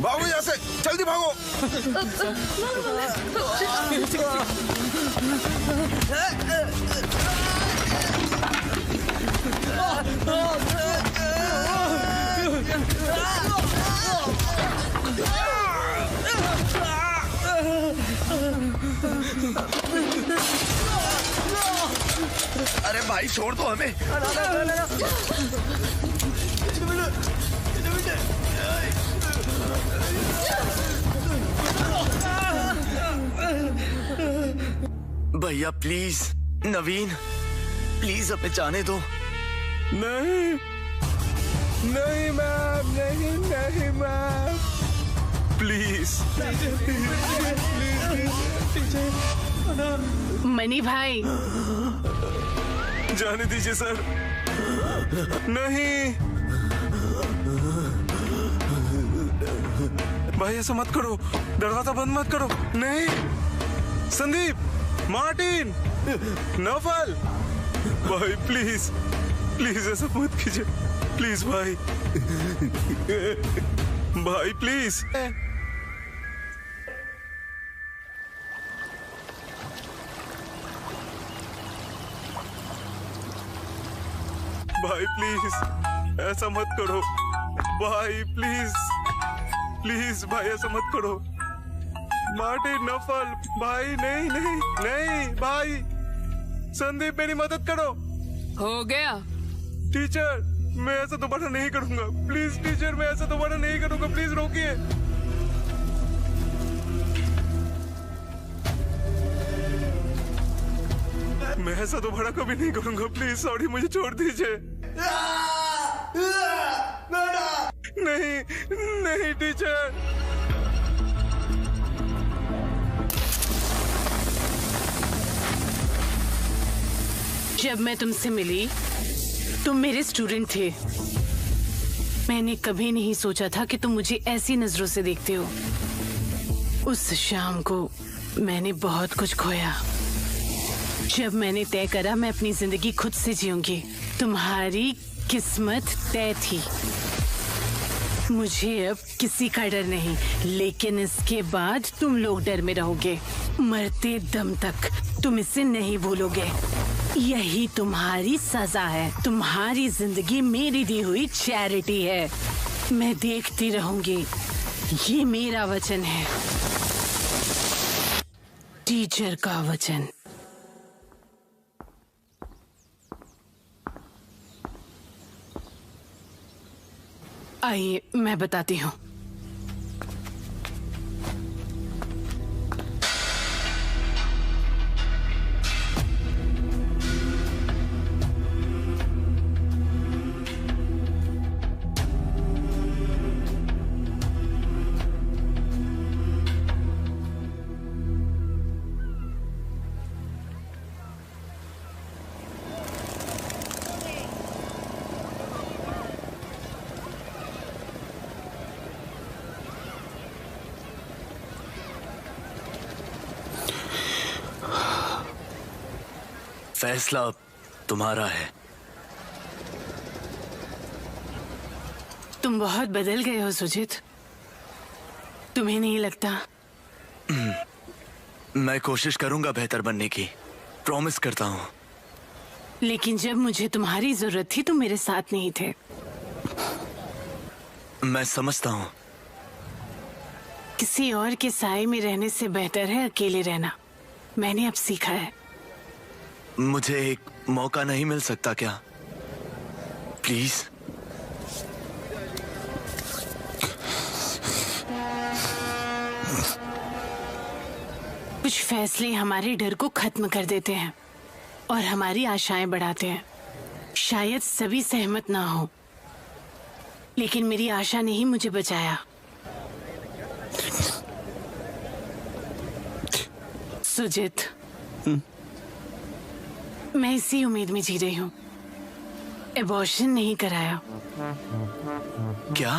भागो यहाँ से, जल्दी भागो। अरे भाई छोड़ दो हमें। भैया प्लीज, नवीन प्लीज हमें जाने दो। नहीं नहीं मैम, नहीं नहीं मैम, प्लीज। मनी भाई जाने दीजिए सर। नहीं भाई ऐसा मत करो, दरवाजा बंद मत करो। नहीं संदीप, मार्टिन, नौफल, भाई प्लीज प्लीज ऐसा मत कीजिए, प्लीज भाई। भाई प्लीज। भाई प्लीज ऐसा मत करो भाई, प्लीज प्लीज भाई ऐसा मत करो। मार्टिन, नफल भाई, नहीं नहीं नहीं भाई। संदीप मेरी मदद करो। हो गया। टीचर मैं ऐसा दोबारा नहीं करूंगा, प्लीज टीचर मैं ऐसा दोबारा नहीं करूंगा, प्लीज रोकिए। मैं ऐसा दोबारा कभी नहीं करूंगा, प्लीज सॉरी, मुझे छोड़ दीजिए। नहीं नहीं टीचर। जब मैं तुमसे मिली तुम मेरे स्टूडेंट थे। मैंने कभी नहीं सोचा था कि तुम मुझे ऐसी नजरों से देखते हो। उस शाम को मैंने बहुत कुछ खोया। जब मैंने तय करा मैं अपनी जिंदगी खुद से जीऊंगी, तुम्हारी किस्मत तय थी। मुझे अब किसी का डर नहीं, लेकिन इसके बाद तुम लोग डर में रहोगे। मरते दम तक तुम इसे नहीं भूलोगे। यही तुम्हारी सजा है। तुम्हारी जिंदगी मेरी दी हुई चैरिटी है। मैं देखती रहूंगी। ये मेरा वचन है, टीचर का वचन। आइए मैं बताती हूँ। फैसला अब तुम्हारा है। तुम बहुत बदल गए हो सुजीत, तुम्हें नहीं लगता? मैं कोशिश करूंगा बेहतर बनने की, प्रॉमिस करता हूँ। लेकिन जब मुझे तुम्हारी जरूरत थी तुम मेरे साथ नहीं थे। मैं समझता हूँ। किसी और के साए में रहने से बेहतर है अकेले रहना। मैंने अब सीखा है। मुझे एक मौका नहीं मिल सकता क्या? प्लीज। कुछ फैसले हमारे डर को खत्म कर देते हैं और हमारी आशाएं बढ़ाते हैं। शायद सभी सहमत ना हो, लेकिन मेरी आशा ने ही मुझे बचाया। सुजीत, मैं इसी उम्मीद में जी रही हूँ। एबॉर्शन नहीं कराया। क्या?